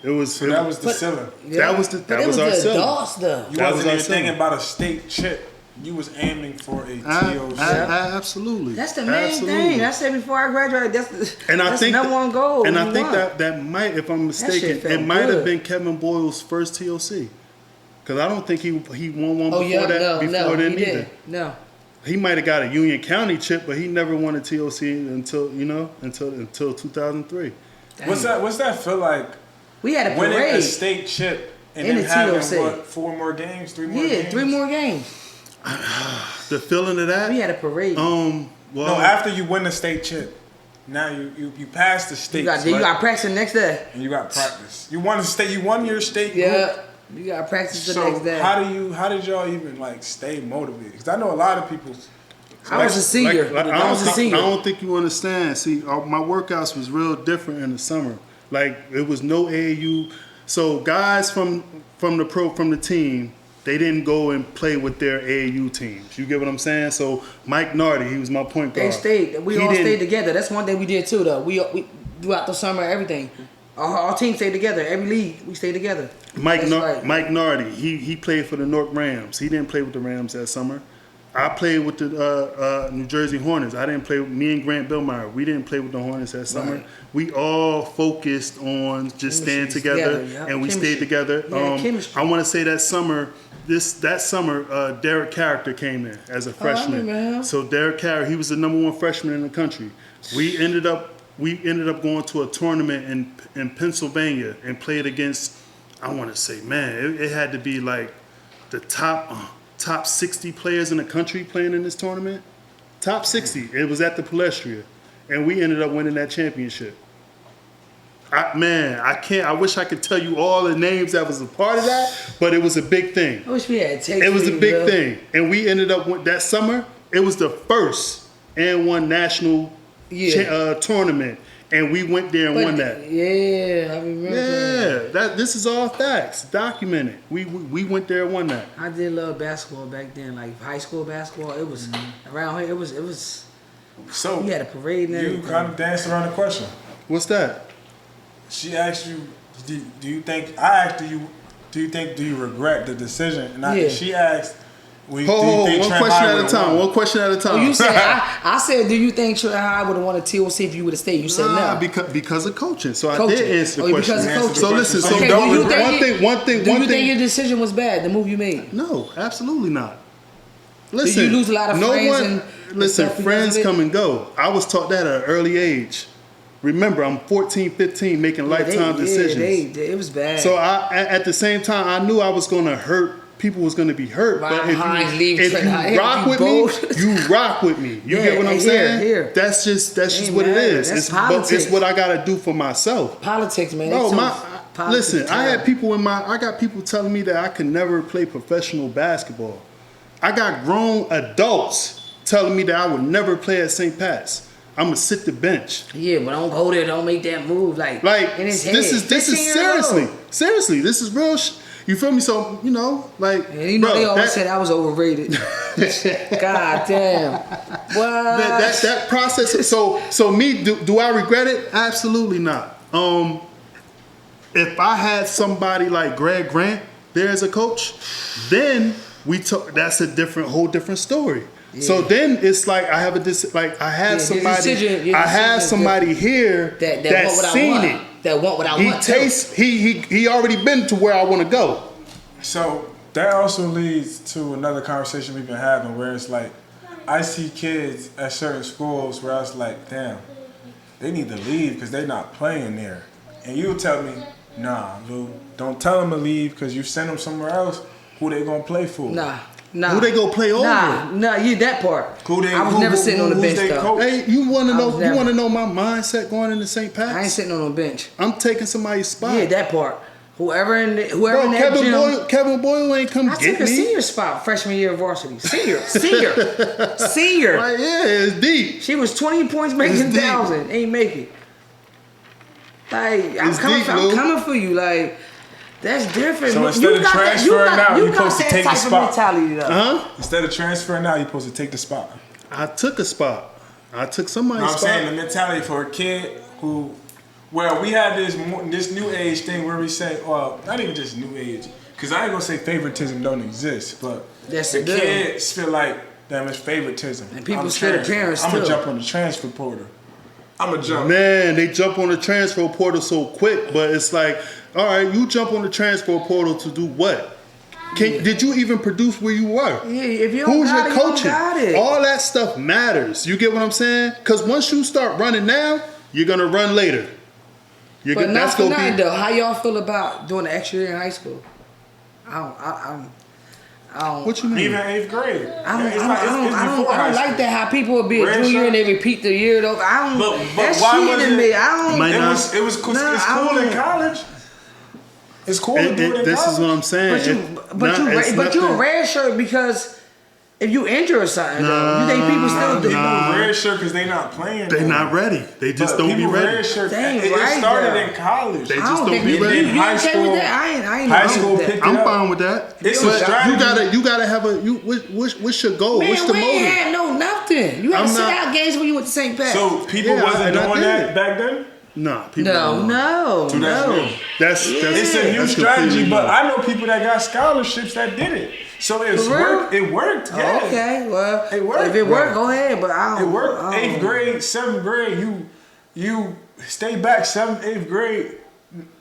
That was the ceiling. Yeah, that was our ceiling. Adults, though. You wasn't even thinking about a state chip. You was aiming for a TOC. Absolutely. That's the main thing. I said before I graduated, that's the number one goal. And I think that might, if I'm mistaken, it might have been Kevin Boyle's first TOC. Because I don't think he won one before then either. No. He might have got a Union County chip, but he never won a TOC until 2003. Dang. What's that feel like? We had a parade. Winning a state chip and then having 3 more games? Yeah, 3 more games. The feeling of that? We had a parade. Well, no, after you win the state chip, now you pass the state. You got practice the next day. And you got practice. You won your state group. Yeah, you got practice the next day. How did y'all even stay motivated? Because I know a lot of people. I was a senior. I don't think you understand. See, my workouts was real different in the summer. Like it was no AAU. So guys from the team, they didn't go and play with their AAU teams. You get what I'm saying? So Mike Nardi, he was my point guard. They stayed. We all stayed together. That's one thing we did too, though. We throughout the summer, everything. Our team stayed together. Every league, we stayed together. Mike Nardi, he played for the North Rams. He didn't play with the Rams that summer. I played with the New Jersey Hornets. I didn't play with me and Grant Billmeyer. We didn't play with the Hornets that summer. Right. We all focused on just staying together, and we stayed together. I want to say that summer, Derek Carricker came in as a freshman. So Derek Carricker, he was the #1 freshman in the country. We ended up going to a tournament in Pennsylvania and played against. I want to say, man, it had to be like the top 60 players in the country playing in this tournament. Top 60. It was at the Palestria. and we ended up winning that championship. I wish I could tell you all the names that was a part of that, but it was a big thing. I wish we had tape. It was a big thing. And we ended up with that summer, it was the first and one national tournament. And we went there and won that. Yeah, I remember. Yeah, this is all facts, documented. We went there and won that. I did love basketball back then, like high school basketball. It was around here. It was. So you had a parade and everything. You kind of danced around the question. What's that? She asked you, do you think? I asked do you regret the decision? And she asked. One question at a time. One question at a time. Oh, you said I said, do you think Trent High would have won a TOC if you would have stayed? You said no. Because of coaching. So I did answer the question. Because of coaching. So listen. So okay, one thing. Do you think your decision was bad? The move you made? No, absolutely not. Listen, did you lose a lot of friends? Listen, friends come and go. I was taught that at an early age. Remember, I'm 14, 15, making lifetime decisions. It was bad. So at the same time, I knew I was going to hurt. People was going to be hurt. But if you rock with me, you rock with me. You get what I'm saying? Here. That's just what it is. It's what I got to do for myself. Politics, man. Bro, listen, I got people telling me that I could never play professional basketball. I got grown adults telling me that I would never play at St. Pat's. I'm gonna sit the bench. Yeah, but don't go there. Don't make that move. Like in his head. This is seriously. This is real. You feel me? So like. And you know they always said I was overrated. God damn. What? That process. So me, do I regret it? Absolutely not. If I had somebody like Greg Grant there as a coach, then that's a whole different story. Yeah. So then it's like I have somebody here that's seen it. That want what I want. He already been to where I want to go. So that also leads to another conversation we've been having where it's like I see kids at certain schools where I was like, damn, they need to leave because they're not playing there. And you tell me, nah, Lou, don't tell them to leave because you send them somewhere else. Who they gonna play for? Nah. Who they gonna play over? You that part. I was never sitting on the bench though. Hey, you wanna know my mindset going into St. Pat's? I ain't sitting on no bench. I'm taking somebody's spot. Yeah, that part. Whoever in that gym. Kevin Boyle ain't come get me. I took a senior spot freshman year of varsity. Senior. Right, yeah, it's deep. She was 20 points making 1,000. Ain't make it. Like I'm coming for you. Like. That's different. So instead of transferring out, you're supposed to take the spot. Instead of transferring out, you're supposed to take the spot. I took a spot. I took somebody's spot. I'm saying the mentality for a kid who, we had this new age thing where we say, well, not even just new age, because I ain't gonna say favoritism don't exist, but the kids feel like, damn, it's favoritism. And people scared of parents too. I'm gonna jump on the transfer portal. Man, they jump on the transfer portal so quick, but it's like, all right, you jump on the transfer portal to do what? Did you even produce where you were? Yeah, if you don't got it, you don't got it. All that stuff matters. You get what I'm saying? Because once you start running now, you're gonna run later. But not for nothing though. How y'all feel about doing the extra year in high school? I don't. What you mean? Even 8th grade. I don't like that. How people would be a junior and they repeat the year though. I don't. That's cheating to me. It was cool in college. It's cool to do it in college. This is what I'm saying. But you a red shirt because if you injure or something, though, you think people still do? Red shirt because they not playing. They not ready. They just don't be ready. Red shirt. It started in college. They just don't be ready. In high school, high school picked it I'm up. fine with that. It's a strategy. You gotta have what's your goal? Man, what's the motive? We ain't had nothing. You had to sit out games when you went to St. Pat. So people wasn't doing that back then? Nah, people No. That's it's a new strategy, but I know people that got scholarships that did it. So it worked. Yeah. Okay, well, it worked. If it worked, go ahead. But I don't. It worked. 8th grade, 7th grade. You stay back 7th, 8th grade.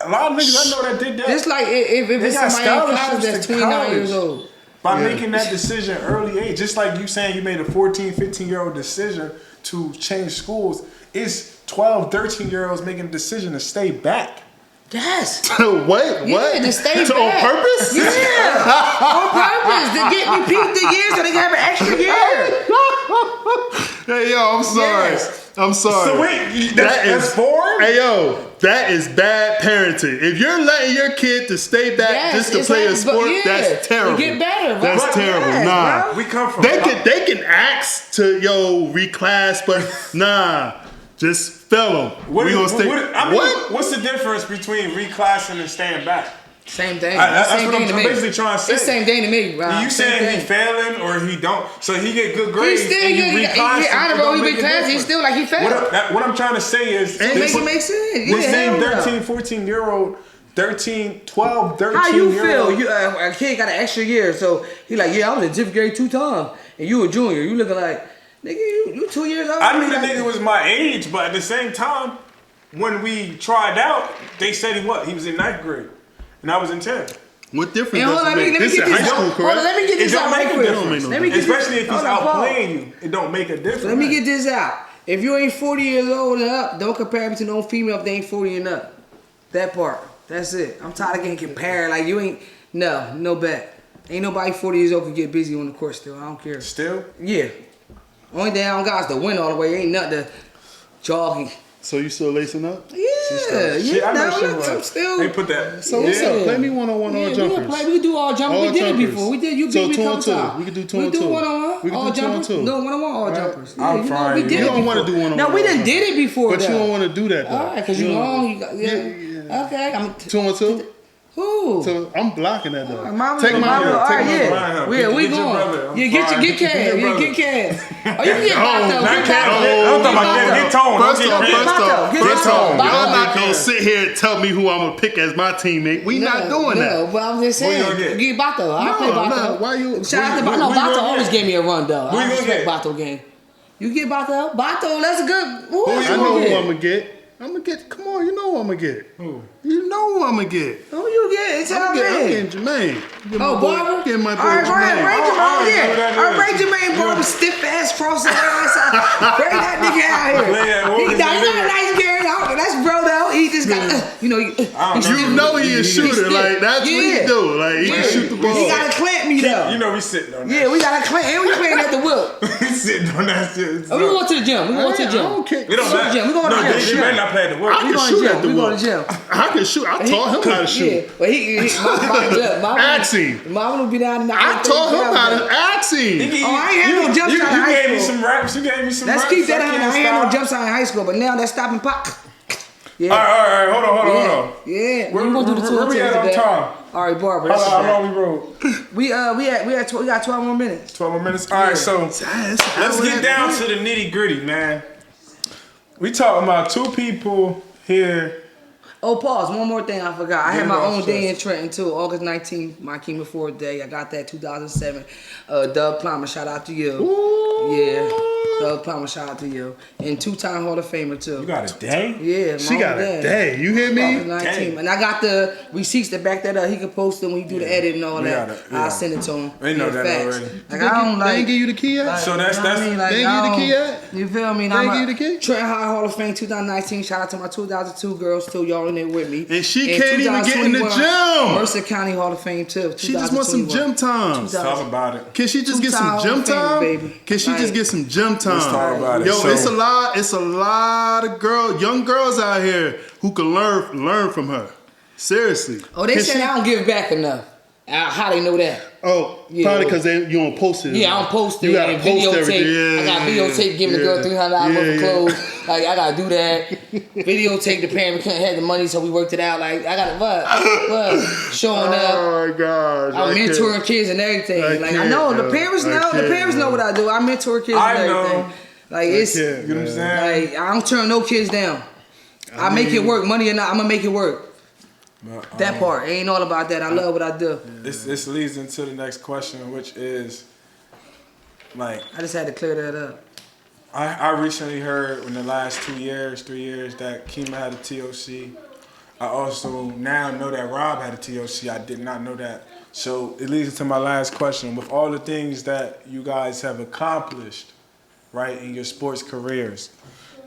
A lot of niggas I know that did that. It's like if it's somebody in college that's 29 years old. By making that decision early age, just like you saying you made a 14, 15-year-old decision to change schools, it's 12, 13-year-olds making a decision to stay back. Yes. What? Yeah, to stay back. On purpose? Yeah. On purpose. To get repeat the year so they can have an extra year. Hey, yo, I'm sorry. Yes. I'm sorry. So wait, that's foreign? Hey yo, that is bad parenting. If you're letting your kid to stay back just to play a sport, that's terrible. Get better, bro. That's terrible. Yes, nah, bro. We come from. they can ask to reclass, but nah, just fail them. What, we gonna stay. What's the difference between reclassing and staying back? Same thing. That's same what thing I'm to me. basically trying to say. It's the same thing to me, bro. You saying he failing or he don't? So he get good grades. He still and you reclass he him, honor it roll. don't He make a reclass. He difference. still like he failed. What I'm trying to say is, It make sense. This same 13, 14-year-old, 12, 13 How you year feel? old. You a kid got an extra year, so he like, yeah, I was in 10th grade 2 times, and you a junior. You looking like, nigga, you 2 years old. I knew the like, nigga was my age, but at the same time, when we tried out, they said he was in 9th grade, and I was in 10th. What difference And does hold on, it make? This is high school, correct? Let me get this out right quick. Especially if he's outplaying you, it don't make a difference. So let me get this out. If you ain't 40 years old and up, don't compare me to no female if they ain't 40 and up. That part. That's it. I'm tired of getting compared. Like you ain't. No bet. Ain't nobody 40 years old can get busy on the court still. I don't care. Still? Yeah. Only thing I don't got is to win all the way. Ain't nothing to jogging. So you still lacing up? Shit, I know she was. I'm still. They put that. So what's up? Play me one-on-one all jumpers. We can do all jumpers. All We did jumpers. it before. We did. You beat me a couple times. We can do 2 on 2. We do one-on-one. We can All do 2 on jumpers. 2. No, one-on-one, all jumpers. I'm fine. We did You it don't want to before. do one-on-one. No, we done did it before. But you don't want to do that though. All right, because you long. You got, Okay. 2 on 2. Who? So I'm blocking that though. Mama, Take my all right, brother. yeah. We Get your brother. going. I'm Yeah, get fine. cash. Yeah, get cash. Oh, you can get back though. Get back. I'm talking about get tone. First off, Bato. y'all not gonna sit here and tell me who I'm gonna pick as my teammate. We not doing that. No, but I'm just saying. Who you gonna Get Bato. I play Bato. No, why you? Shout out to Bato. No, Bato always gave me a run though. Who you I gonna respect get? Bato game. You get Bato. Bato, that's a good. I know who I'm gonna get. Come on, you know who I'm gonna get. Who? You know who I'm gonna get. Who you get? I'm getting Jermaine. Oh, Barber? Getting my boy All right, go ahead, bring Jermaine. Jermaine. All right, bring Jermaine Barber, stiff ass, cross ass. Bring that nigga out here. He's not a nice guy. That's bro though. He just got, you know he a shooter. Like that's what he do. Like he can shoot the ball. He gotta clamp me though. You know we sitting on that. Yeah, we gotta clamp. And we playing at the whip. We sitting on that shit. Oh, we going to the gym. We going to the gym. I don't care. We don't to the gym. We going to the gym. You better not play at the work. I can shoot at the We going to the gym. I can shoot. I taught him how to shoot. Yeah, but my Ask him. Mama will be down in the I taught him how to ask him. I ain't had no jump shot in high You gave me school. some raps. You gave me some Let's raps. keep that on. I ain't had no jump shot in high school, but now that's stop and pop. Yeah. All right. Hold on. Yeah. Where we gonna do the we at on time? All right, Barbara. How long we rolled? We got 12 more minutes. 12 more minutes. All right, so let's get down to the nitty gritty, man. We talking about 2 people here. Oh, pause. One more thing I forgot. I had my own day in stress. Trenton too. August 19th, Mykeema 4th day. I got that 2007. Doug Plummer, shout out to you. Ooh. Yeah. Doug Plummer, shout out to you. And 2-time Hall of Famer too. You got a day? Yeah, She got a day. You hear August me? 19th. And I got the receipts to back that up. He could post them when you do the edit and all that. I'll send it to him. They know that Facts. already. Like, I don't They like. ain't give you the key yet? So that's They ain't give you the key yet? You feel me? They ain't give you the key? Trenton High Hall of Fame 2019. Shout out to my 2002 girls too. Y'all in there with me. And she can't even get in the 2021, gym. Mercer County Hall of Fame too. She just wants some gym time. Talk about it. Can she just get some 2-time gym Hall of Fame, time? baby. Can she just get some gym time? Let's talk about it. Yo, So- it's a lot of young girls out here who can learn from her. Seriously. Oh, they Can said she- I don't give back enough. How they know that? Oh, Yeah. probably because you don't post it. Yeah, I don't post it. You gotta and post videotape. everything. I got videotape giving the girl $300 worth of clothes. Like I gotta do that. Videotape the parent couldn't have the money, so we worked it out. Like I got what showing up. Oh my gosh. I'm mentoring kids and everything. I know the parents know. The parents know what I do. I mentor kids and everything. know. Like it's You know what I'm saying? like I don't turn no kids down. I make it work, money or not. I'm gonna make it work. But, That part, it ain't all about that. I love what I do. This leads into the next question, which is like I just had to clear that up. I recently heard in the last 3 years that Keema had a TOC. I also now know that Rob had a TOC. I did not know that. So it leads into my last question. With all the things that you guys have accomplished, right, in your sports careers,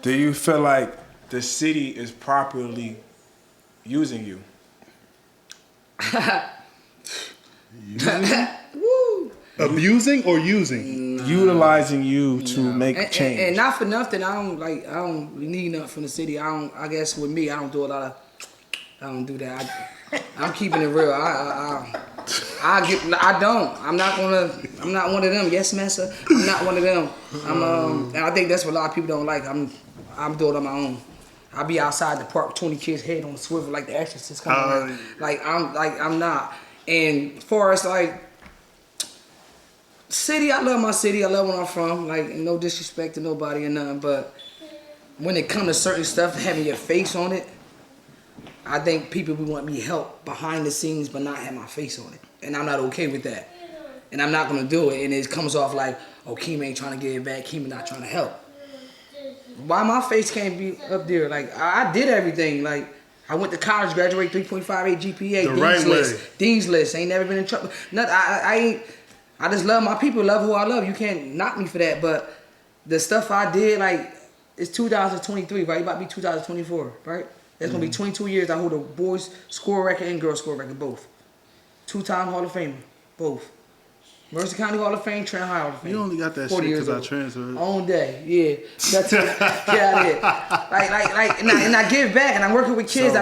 do you feel like the city is properly using you? Woo. Abusing or using? Utilizing you to make change. And not for nothing, I don't need nothing from the city. I guess with me, I don't do a lot of. I don't do that. I'm keeping it real. I'm not one of them. Yes, massa. I'm not one of them. And I think that's what a lot of people don't like. I'm doing it on my own. I'll be outside the park, 20 kids head on the swivel like the Exorcist coming out. I'm not. And as far as like city, I love my city. I love where I'm from. Like, no disrespect to nobody or nothing, but when it comes to certain stuff, having your face on it, I think people would want me help behind the scenes, but not have my face on it, and I'm not okay with that. And I'm not gonna do it. And it comes off like, oh, Keema ain't trying to get it back. Keema not trying to help. Why my face can't be up there? Like, I did everything. Like, I went to college, graduated 3.58 GPA, Dean's list. Ain't never been in trouble. Nothing. I just love my people, love who I love. You can't knock me for that. But the stuff I did, like, it's 2023, right? It about to be 2024, right? That's gonna be 22 years. I hold a boys score record and girls score record, both. 2-time Hall of Famer, both. Mercer County Hall of Fame, Trenton Hall of Fame. You only got that shit because I transferred. On day, yeah. That's it. Get out of here. And I give back, and I'm working with kids. So,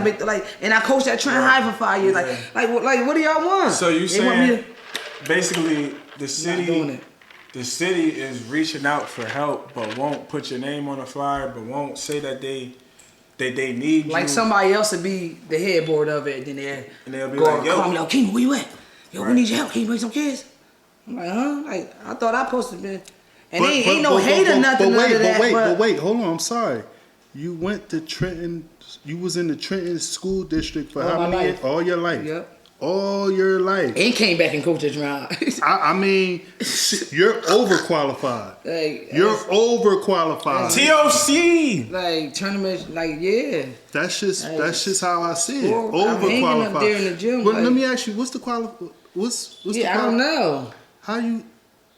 and I coached at Trenton High for 5 years. Yeah. Like, what do y'all want? So you saying basically the city is reaching out for help, but won't put your name on a flyer, but won't say that they need you. Like somebody else would be the headboard of it, and then they'll be like, yo, call me, yo, Keema, where you at? Yo, we need your help. Can you bring some kids? I'm like, huh? Like, I thought I supposed to be. And ain't no hate or nothing. But wait, hold on. I'm sorry. You went to Trenton. You was in the Trenton school district for how many years? All your life. Yep. All your life. And came back and coached at Drown. I mean, you're overqualified. You're overqualified. TOC. Like tournament, like yeah. That's just how I see it. I'm hanging up there in the gym. But let me ask you, what's the What's the I don't know. How you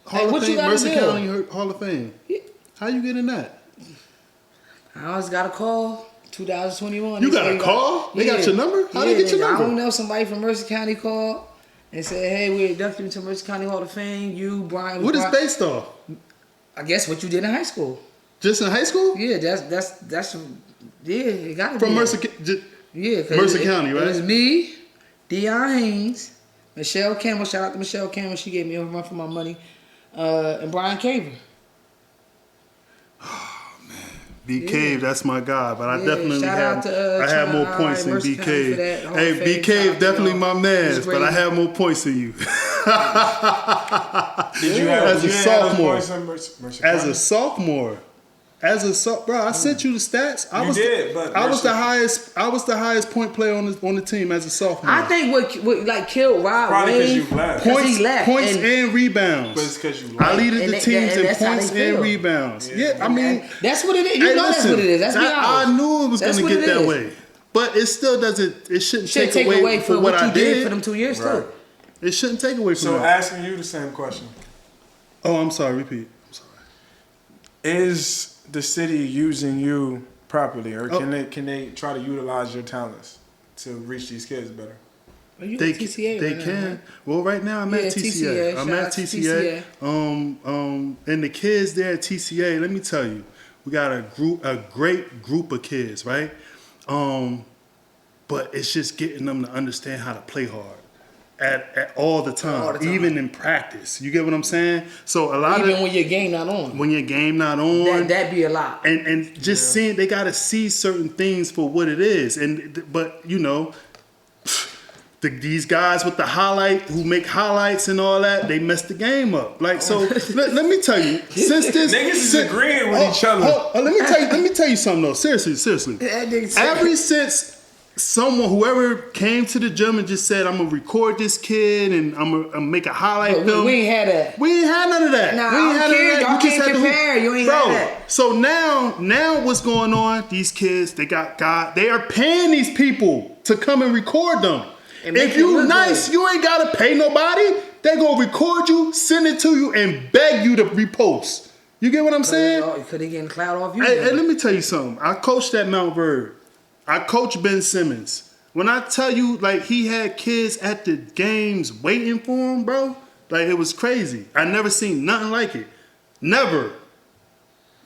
Hall of Fame, Mercer County Hall of Fame? Yeah. How you get in that? I always got a call. 2021. You got a call? They got your number? How they get your number? I don't know. Somebody from Mercer County called and said, "Hey, we inducted you to Mercer County Hall of Fame. You, Brian." What is based off? I guess what you did in high school. Just in high school? Yeah, that's yeah. It got to be from Mercer. Mercer County, right? It was me, Hines, Michelle Campbell. Shout out to Michelle Campbell. She gave me a run for my money, and Brian Caver. B Cave, that's my guy, but I definitely have more points than B Cave. Hey, B Cave, definitely my man, but I have more points than you. Did you have as a sophomore? As a sophomore, bro, I sent you the stats. I was the highest point player on the team as a sophomore. I think what like killed Rob Wayne points and rebounds. But it's because you left. I leaded the teams in points and rebounds. Yeah, I mean that's what it is. You know that's what it is. That's I knew it was going to get that way, but it still doesn't. It shouldn't take away from what I did for them 2 years too. It shouldn't take away from. So asking you the same question. Oh, I'm sorry. Repeat. I'm sorry. Is the city using you properly, or can they try to utilize your talents to reach these kids better? Well, they can. Right? Well, right now I'm at TCA. I'm at TCA. And the kids there at TCA, let me tell you, we got a great group of kids, right? But it's just getting them to understand how to play hard. At all the time, even in practice. You get what I'm saying? So a lot even when your game not on. When your game not on. That be a lot. And just seeing, they got to see certain things for what it is. But you know, these guys with the highlight, who make highlights and all that, they mess the game up. Like, so let me tell you, since this niggas is agreeing with each other. Let me tell you something though. Seriously. Ever since whoever came to the gym and just said, I'm gonna record this kid and I'm gonna make a highlight film. We ain't had that. We ain't had none of that. Nah, we ain't had none of that. Y'all can't compare. You ain't had that. So now what's going on? These kids, they are paying these people to come and record them. If you nice, you ain't gotta pay nobody. They gonna record you, send it to you, and beg you to repost. You get what I'm saying? Could they get clout off you? Hey, let me tell you something. I coached at Mount Verb. I coach Ben Simmons. When I tell you, like, he had kids at the games waiting for him, bro, Like, it was crazy. I never seen nothing like it. Never.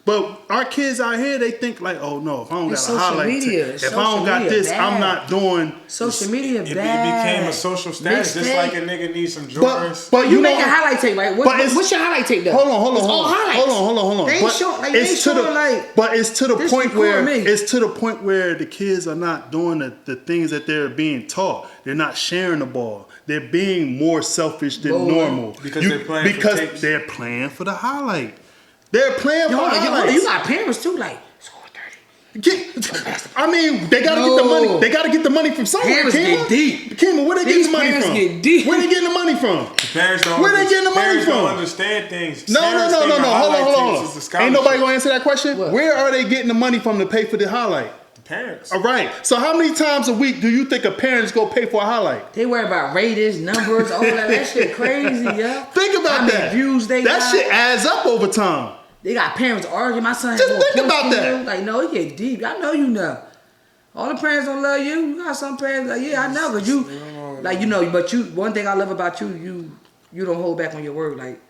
But our kids out here, they think like, oh no, if I don't got a highlight, if I don't got this, I'm not doing. Social media It bad. became a social status, just like a nigga needs some Jordans. But You you make know, a highlight tape, right? What's your highlight tape though? Hold on. It's all highlights. Hold on. They ain't But showing, like, it's to the like, but it's to the this point record where me. it's to the point where the kids are not doing the things that they're being taught. They're not sharing the ball. They're being more selfish than normal Because they're playing for the highlight. They're playing for highlights. You got parents too, like, score 30. I mean, they gotta get the money. They gotta get the money from somewhere. Parents get deep. Keema, where they getting the money parents from? get deep. Where they getting the money from? Parents don't. Where they getting the money Parents from? don't understand things. No. Parents think the highlight tapes is the Ain't nobody scholarship. gonna answer that question. What? Where are they getting the money from to pay for the highlight? Parents. All right. So how many times a week do you think a parent's gonna pay for a highlight? They worry about ratings, numbers, all that. That shit crazy, yo. Think about How many that. views they that got. shit adds up over time. They got parents arguing. My son Just had more think points about than that. you. Like, no, it get deep. I know you know. All the parents don't love you. You got some parents like, yeah, I know, but you, like, you know, but you. One thing I love about you don't hold back on your word. Like,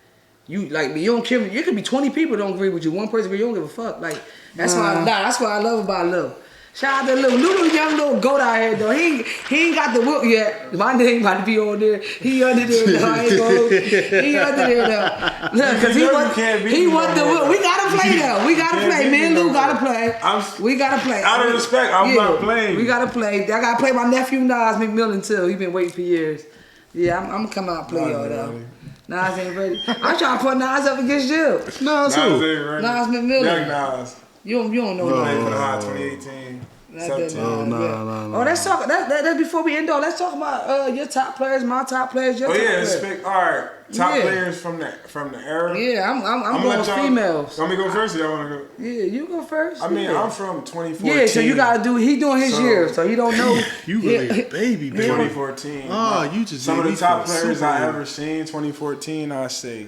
you don't care. You could be 20 people don't agree with you. One person agree, you don't give a fuck. Like, that's that's what I love about love. Shout out to little young goat out here though. He ain't got the whoop yet. My name about to be on there. He under there though. I ain't gonna, he under there though. Look, cause he want the whoop. We gotta play though. We gotta play. Me and Lou gotta play. We gotta play. Out of respect, I'm not playing. We gotta play. I gotta play my nephew Nas McMillan too. He been waiting for years. Yeah, I'm gonna come out and play y'all though. Nas ain't ready. I'm trying to put Nas up against you. Nas who? Nas McMillan. Young Nas. You don't know Played for the Nas. High 2018. No. Oh, let's talk. That's before we end though. Let's talk about your top players, my top players, your top players. All right, top players from the era. Yeah, I'm going with females. Want me to go first or y'all want to go? Yeah, you go first. I mean, yeah. I'm from 2014. Yeah, so you gotta do. He doing his year, so he don't know. You really a baby, baby. 2014. Oh, you just some of made the me top feel players super I good. ever seen. 2014, I say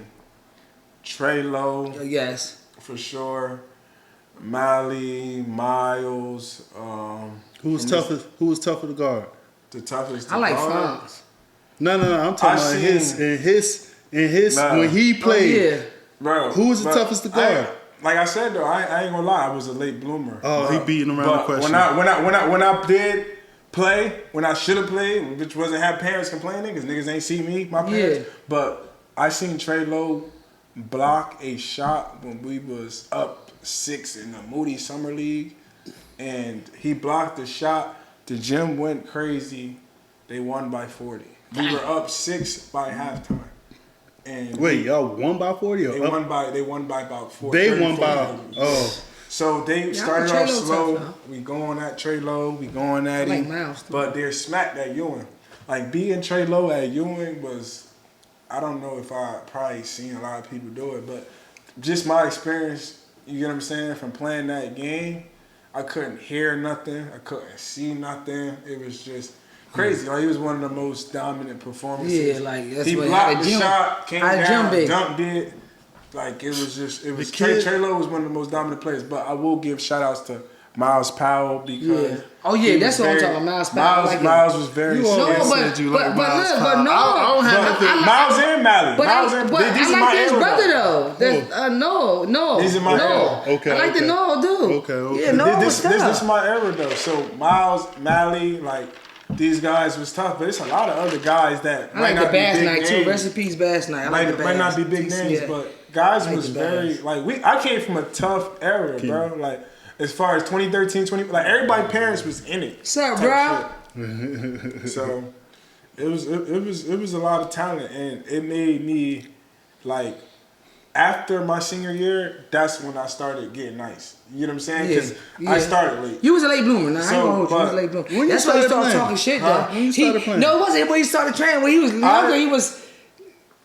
Trey Lowe Yes. for sure. Mally, Miles. Who was toughest? Who was tougher to guard? The toughest. I like guard. Franz. No. I'm talking about in his when he played. Oh, yeah. Bro, Who was the toughest to guard? Like I said though, I ain't gonna lie, I was a late bloomer. Oh, he beating around the question. When I did play, when I should have played, which wasn't have parents complaining because niggas ain't see me, my parents. Yeah. But I seen Trey Lowe block a shot when we was up 6 in the Moody Summer League, and he blocked the shot. The gym went crazy. They won by 40. We were up 6 by halftime. And Wait, y'all won by 40 or they won by about 40. They won by So they started Trey off Lowe slow. tough, We going at Trey Lowe. We going at I like him. Miles, too. But they're smacked at Ewing. Like beating Trey Lowe at Ewing was, I don't know if I probably seen a lot of people do it, but just my experience, you get what I'm saying, from playing that game, I couldn't hear nothing. I couldn't see nothing. It was just crazy. Like, he was one of the most dominant performances. Yeah, like that's he what blocked the shot, came down, big. dunked it. Like it was Trey Lowe was one of the most dominant players. But I will give shout outs to Miles Powell because that's what I'm talking about. Miles Powell. Miles was very but I don't have nothing. Miles and Mally. These are my his era, brother though. No. These are my era. Okay. I like the No dude. Okay. Yeah, No was tough. This is my era though. So Miles, Mally, like these guys was tough, but it's a lot of other guys that I like the Bass Night names. too. Rest in peace, Bass Night. I like the Bass. Might not be big names, but guys was very I came from a tough era, bro. Like as far as 2013, like everybody's parents was in it. What's up, bro? So it was a lot of talent, and it made me like after my senior year, that's when I started getting nice. You know what I'm saying? Because I started late. You was a late bloomer. Nah, I ain't gonna hold you. You was a late bloomer. That's why he started talking shit though. When you started playing? No, it wasn't when he started training. When he was younger, he was.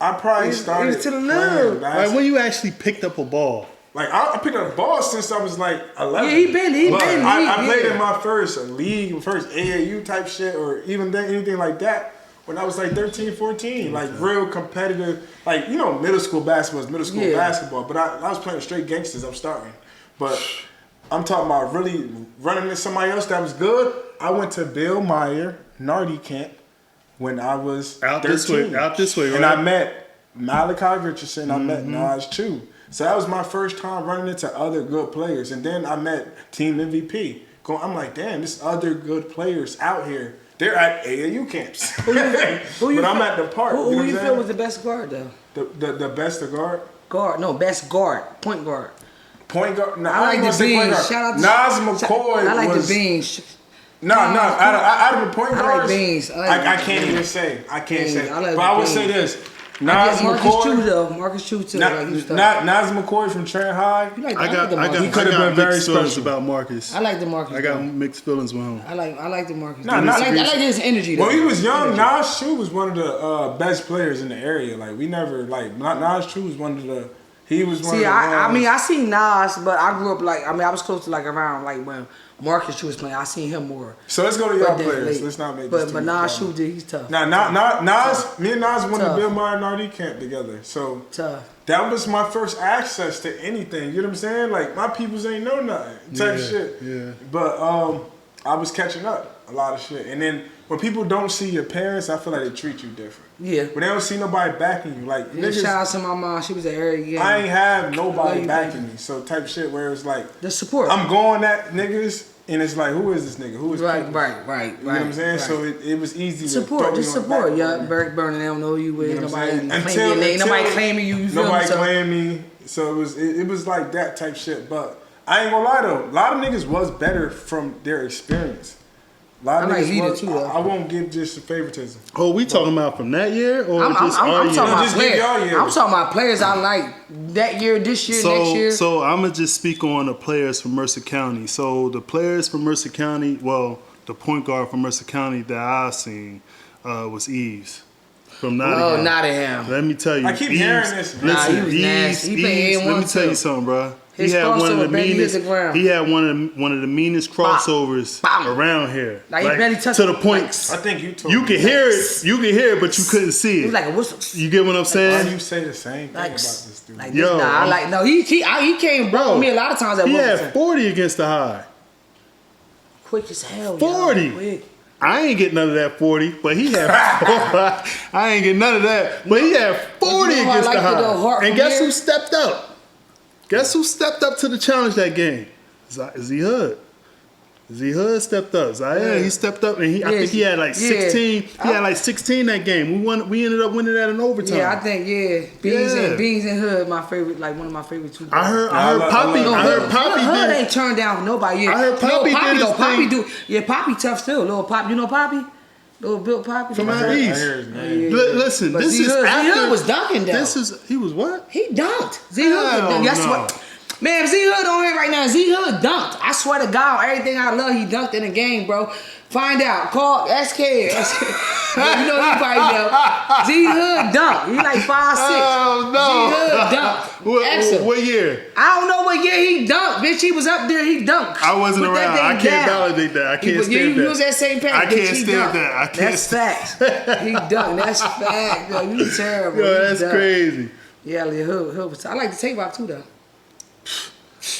I probably started he was to the playing love. Like when you actually picked up a ball. Like I picked up a ball since I was like 11. Yeah, he been. I played in my first league, first AAU type shit, or even then anything like that when I was like 13, 14. Like real competitive. Like middle school basketball is middle school basketball, but I was playing straight gangsters. I'm starting, but I'm talking about really running into somebody else that was good. I went to Bill Meyer Nardi camp when I was Out 13. this way, and right? I met Malachi Richardson. I met Nas too. So that was my first time running into other good players. And then I met Team MVP. I'm like, damn, there's other good players out here. They're at AAU camps. But I'm at the park. Who you feel was the best guard, though? The best of guard? Guard. No, best guard. Point guard. Point guard? No, I like the Beans. Shout out to Nas McCoy. I like the Beans. No. Out of the point guards, I like Beans. I can't even say. I can't say. Like but I would say this. Nas McCoy. Marcus Chu too. Nas McCoy from Trent High. He could have been very special special about Marcus. I like the Marcus. I got mixed feelings with him. I like the Marcus. I like his energy. When he was young, Nas Chu was one of the best players in the area. Like we never Nas Chu was one of the. He was one. I seen Nas, but I grew up I was close to around when Marcus Chu was playing. I seen him more. So let's go to y'all players. Let's not make this. But Nas Chu he's tough. Nas, me and Nas went to Bill Meyer and RD camp together. So tough. That was my first access to anything. You know what I'm saying? Like my peoples ain't know nothing type shit. Yeah. But I was catching up a lot of shit. And then when people don't see your parents, I feel like they treat you different. Yeah. When they don't see nobody backing you, like niggas, shout out to my mom. She was at every game. I ain't have nobody backing me. So type shit where it's like the support. I'm going at niggas. And it's like, who is this nigga? Who is right? You know what I'm saying? Right. So it was easy to support. Just support. Yeah, Burke Burning. They don't know who you is. Nobody claiming you. Nobody claiming me. So it was like that type shit. But I ain't gonna lie though, a lot of niggas was better from their experience. A lot of niggas was, too, though. I won't give just favoritism. Oh, we talking about from that year or I'm just our year? Just give y'all year. I'm talking about players I like that year, this year, next year. So I'm gonna just speak on the players from Mercer County. So the players from Mercer County, the point guard from Mercer County that I've seen was Eves. From Nottingham. Oh, Nottingham. Let me tell you. I keep hearing this. Listen, he was nasty. He played let me tell you something, bro. He had one of the meanest. He had one of the meanest crossovers around here. Like he barely touched to the point. I think you told you could hear it. You could hear it, but you couldn't see it. It was like a whistle. You get what I'm saying? Why do you say the same thing about this dude? He came bro me a lot of times at He had 40 against the High. Quick as hell. 40. I ain't get none of that 40, but he had. I ain't get none of that, but he had 40 against the High. And guess who stepped up? Guess who stepped up to the challenge that game? Z Hood. Z Hood stepped up. He stepped up, and I think he had like 16. He had like 16 that game. We ended up winning that in overtime. Yeah, I think Beans and Hood, my favorite, like one of my favorite two. I heard Poppy. Hood ain't turned down nobody yet. I heard Poppy did his thing. Yeah, Poppy tough still. Little Pop, you know Poppy? Little Bill Poppy from out east. Listen, this is after. Z Hood was dunking though. He was what? He dunked. Z Hood. That's what. Man, Z Hood on here right now. Z Hood dunked. I swear to God, everything I love, he dunked in the game, bro. Find out. Call SK. You know anybody know. Z Hood dunked. He like 5'6". Oh no. Z Hood dunked. What year? I don't know what year he dunked, bitch. He was up there. He dunked. I wasn't around. I can't validate that. I can't stand that. You was at St. Pat. I can't stand that. That's facts. He dunked. That's fact. Yo, you terrible. Yo, that's crazy. Yeah, Hood. I like the tape out too, though.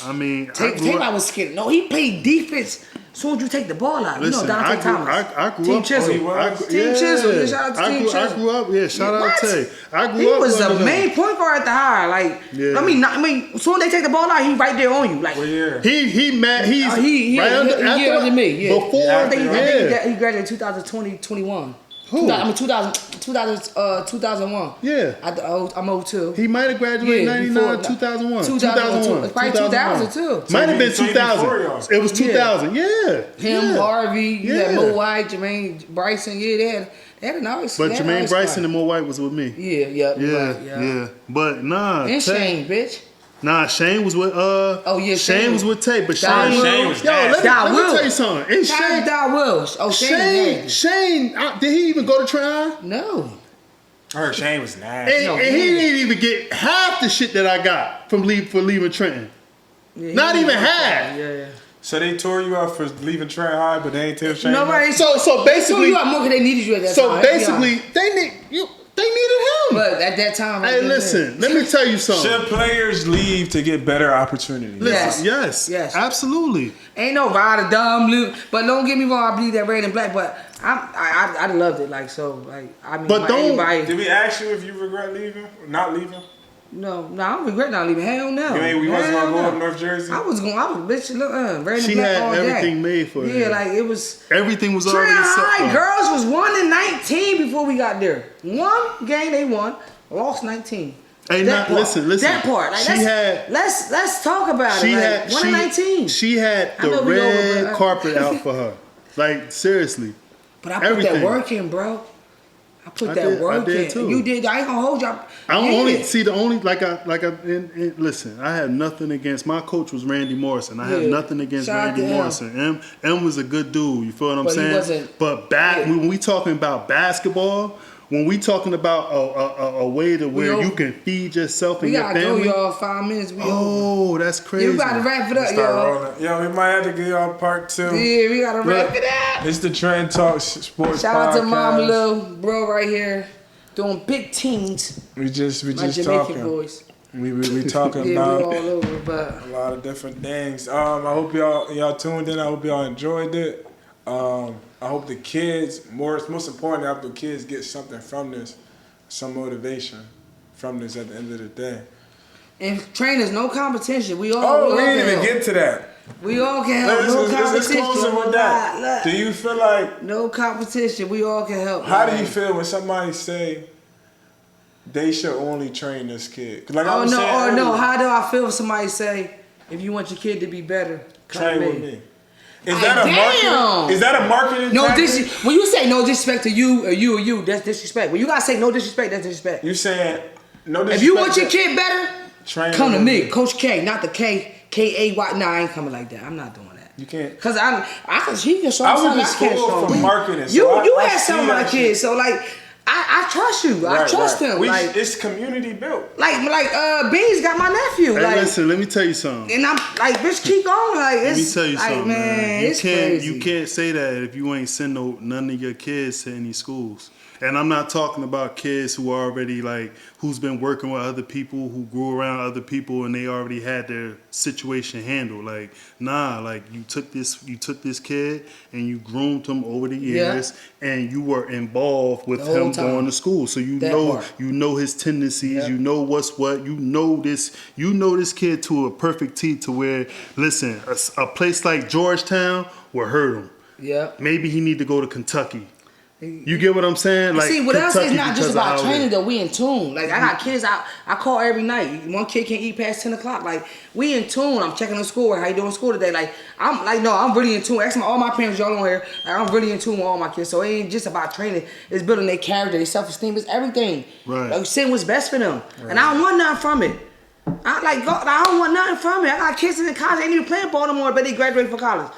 I mean, Tape-out was scared. No, he played defense. As soon as you take the ball out, listen, Dante Thomas. I grew Team up. Chisel. Team Chisel. Shout out to Team Chisel. I grew up. Yeah, shout out to Tay. I grew up. He was the main point guard at the High. Like, yeah. I mean, as soon as they take the ball out, he right there on you. Like, he right under me. Yeah. Before, I think he graduated in 2020, 21. Who? 2001. Yeah. I'm 02. He might have graduated 99, 2001. 2001. Probably 2000 too. Might have been 2000. It was 2000. Yeah. Him, Harvey, you had Mo White, Jermaine Bryson. Yeah, they had a nice. But Jermaine Bryson and Mo White was with me. Yeah. But nah. And Shane, bitch. Nah, Shane was with Shane was with Tay, but Shane was let me tell you something. And Shane, did he even go to try? No. I heard Shane was nasty. And he didn't even get half the shit that I got for leaving Trenton. Yeah, not even half. Yeah. So they tore you out for leaving Trent High, but they ain't tell Shane. Nobody. So basically, you out more because they needed you at that time. So basically, they needed him. But at that time, hey, listen, let me tell you something. Should players leave to get better opportunities? Yes, absolutely. Ain't no ride or dumb loot. But don't get me wrong, I believe that red and black. But I loved it. Like so, like I mean, But don't- Did we ask you if you regret leaving or not leaving? No, I don't regret not leaving. Hell no. We wasn't Hell gonna go no. up North Jersey. I was bitch. Look, ready She black had all everything day. made for her. Yeah, like it was. Everything was already Trenton set High up. girls was 1-19 before we got there. One game they won, lost 19. Hey, That part. listen. That part. Like, let's talk about it. Like, 1-19. She had I know the we over, red but- carpet out for her. Like, seriously. But I put Everything. that work in, bro. I put I that did- work I did in. too. You did. I ain't gonna hold y'all. Listen, I had nothing against, my coach was Randy Morrison. I had Yeah. nothing against Shout out Randy to him. Morrison. M was a good dude, you feel what I'm But he saying? wasn't- But yeah. when we talking about basketball, when we talking about a way to where over. you can feed yourself and We your gotta family. go, y'all. 5 minutes. We over. Oh, that's crazy. You gotta wrap it up, Start y'all. rolling. Yo, we might have to give y'all part 2. Yeah, we gotta wrap it up. It's the Trenton Talks Sports Shout out to Podcast. Mom Lil, bro, right here, doing big teams. We just My Jamaican talking. boys. We talking Yeah, we about all over, but a lot of different things. I hope y'all tuned in. I hope y'all enjoyed it. I hope the kids, most importantly, I hope the kids get something from this, some motivation from this at the end of the day. and trainers, no competition. We all. Oh, we we all didn't can even help. get to that. We all can help. Let's No competition. close it with that. Look. Do you feel like? No competition. We all can help. How do man. you feel when somebody say they should only train this kid? 'Cause like I Oh was no! saying Or no! earlier, How do I feel if somebody say, if you want your kid to be better, come train to with me? me. Is Like, that a damn. marketing? Is that a marketing? No tactic? when you say no disrespect to you or you, that's disrespect. When you gotta say no disrespect, that's disrespect. You saying no disrespect? If you want your kid better, train come to with me, Coach K, not the K-A-Y. Nah, I ain't coming like that. I'm not doing that. You can't. Cause he can show I me went to something I can't school show for him. marketing, so You I had see some of my that kids, shit. so like I trust you. I trust him. Like it's community built. Beans got my nephew. Hey, like listen, let me tell you something. and I'm like, bitch, keep going. Like Let me it's tell you like, something, man. it's crazy. You can't say that if you ain't send none of your kids to any schools. And I'm not talking about kids who are already who's been working with other people, who grew around other people, and they already had their situation handled. You took this kid and you groomed him over the years, and you were involved with The whole him time. going to school. So That part. you know his tendencies, Yep. you know what's what, you know this kid to a perfect T to where, listen, a place like Georgetown will hurt him. Yeah. Maybe he need to go to Kentucky. You get what I'm saying? See, with us, it's Kentucky not just because of about how training it- though. We in tune. Like I got kids, I call every night. One kid can't eat past 10 o'clock. Like we in tune. I'm checking on school. How you doing school today? Like I'm really in tune. Asking all my parents, y'all on here. Like, I'm really in tune with all my kids. So it ain't just about training. It's building their character, their self-esteem. It's everything. Right. Like seeing what's best for them. Right. And I don't want nothing from it. I don't want nothing from it. I got kids in college. They ain't even playing ball no more, but they graduated from college.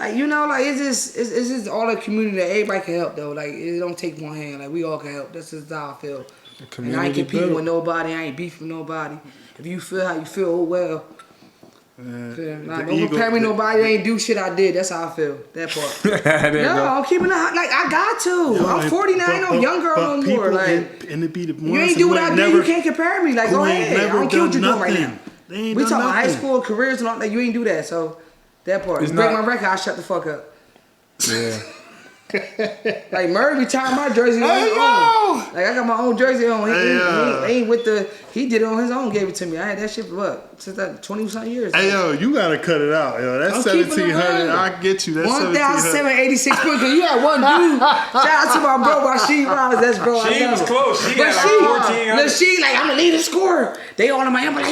It's just all the community that everybody can help though. Like it don't take one hand. Like we all can help. That's just how I feel. And I ain't competing with nobody. I ain't beefing with nobody. If you feel how you feel, oh well. Don't compare me to nobody that ain't do shit I did. That's how I feel. That part. I'm keeping it hot. Like I got to. I'm 49. I ain't no young girl no more. Like and it be the you ain't do what I did. You can't compare me. Like go ahead. I don't care what you're doing right now. We talking high school careers and all that. You ain't do that. So. That part. You break my record, I shut the fuck up. Yeah. Like Murray retired my jersey on his own. Like I got my own jersey on. He ain't with the. He did it on his own. Gave it to me. I had that shit for what? Since that 20-something years. Hey yo, you gotta cut it out, yo. That's 1,700. I get you. That's 1,786 points. You had one dude. Shout out to my bro, Rasheed Rollins. That's bro. She was close. She but got like 1,400. She like I'm the leading scorer. They all in my. I'm like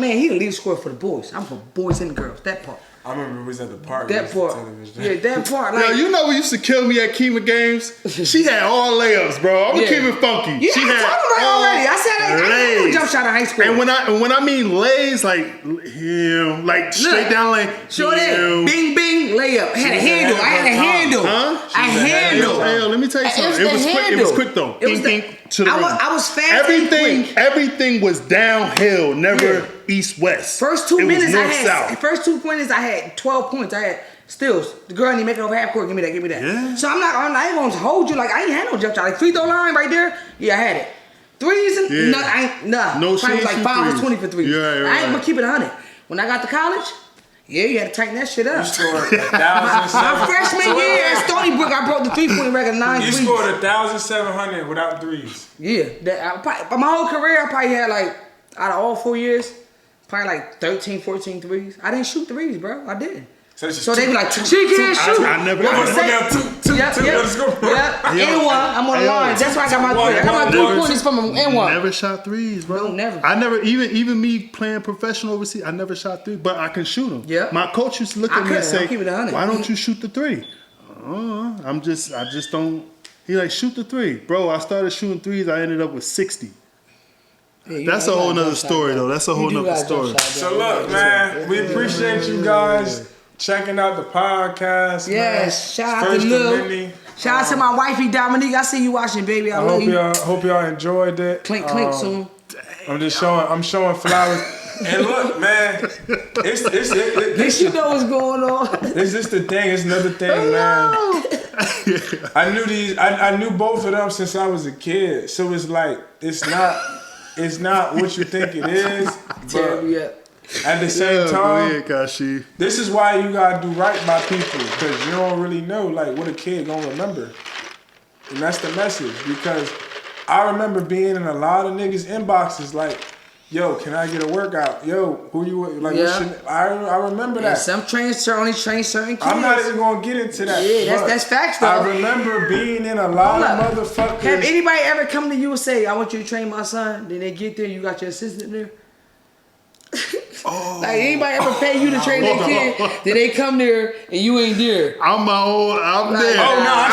man, he the leading scorer for the boys. I'm for boys and girls. That part. I remember we was at the park. That part. Yeah, that part. Like, yo, you know what used to kill me at Keema games? She had all layups, bro. I'm gonna keep it funky. Yeah, she I had told him already. I said I ain't no jump shot in high school. And when I mean lays, straight down lane. Show that. Bing bing layup. I had a handle. Huh? I handle. Hey, let me tell you something. It was quick though. Bing bing to the rim. I was fast and quick. Everything was downhill, never east west. First 2 minutes north, I had. south. First 2 minutes I had 12 points. I had steals. The girl didn't make it over half court. Give me that. Yeah. So I ain't gonna hold you like I ain't had no jump shot. Like free throw line right there. Yeah, I had it. Threes and Yeah. no. No, she Probably ain't like shoot 5 or threes. 20 for threes. Yeah, I ain't gonna keep it 100. When I got to college, Yeah, you had to tighten that shit You up. scored 1,700. My freshman year at Stony Brook, I broke the 3-point record 9 You threes. scored 1,700 without threes. Yeah, but my whole career, I probably had like, out of all 4 years, probably like 13, 14 threes. I didn't shoot threes, bro. I didn't. So they be like, she can't shoot. I never. Yep. And one. I'm on the line. That's why I got my three. I got my 3 pointers from him and one. Never shot threes, bro. No, never. I never even me playing professional overseas. I never shot three, but I can shoot them. Yeah. My coach used to look at me and say, keep it 100. "Why don't you shoot the three?" I just don't. He like shoot the three, bro. I started shooting threes. I ended up with 60. Yeah, That's a whole nother story, though. That's a whole nother story. So look, man, we appreciate you guys checking out the podcast. Yes, man. shout out First to Lil. Mini. Shout out to my wifey Dominique. I see you watching, baby. I love you. Hope y'all enjoyed it. Clink soon. I'm showing flowers. And look, man, This you know what's going on. It's just the thing. It's another thing, man. I knew both of them since I was a kid. So it's like it's not what you think it is. But at the same time, this is why you gotta do right by people, because you don't really know like what a kid gonna remember, and that's the message. Because I remember being in a lot of niggas' inboxes like, "Yo, can I get a workout? Yo, who you like?" Yeah. I remember that. Some trains only train certain kids. I'm not even gonna get into that. Yeah, that's facts though. I remember being in a lot of motherfuckers. Have anybody ever come to you and say, "I want you to train my son"? Then they get there, you got your assistant there. Like anybody ever pay you to train their kid? Then they come there and you ain't there. I'm there. Oh no, I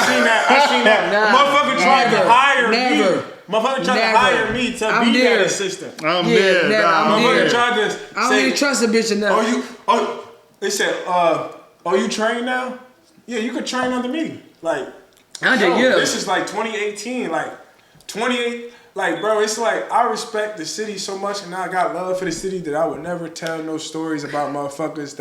seen that. Motherfucker tried to hire me. Motherfucker tried to hire me to be that assistant. I'm there. Motherfucker tried to I don't even trust a bitch enough. They said, you train now? Yeah, you could train under me. Like, this is like 2018, like 28. Like, bro, it's like I respect the city so much, and I got love for the city that I would never tell no stories about motherfuckers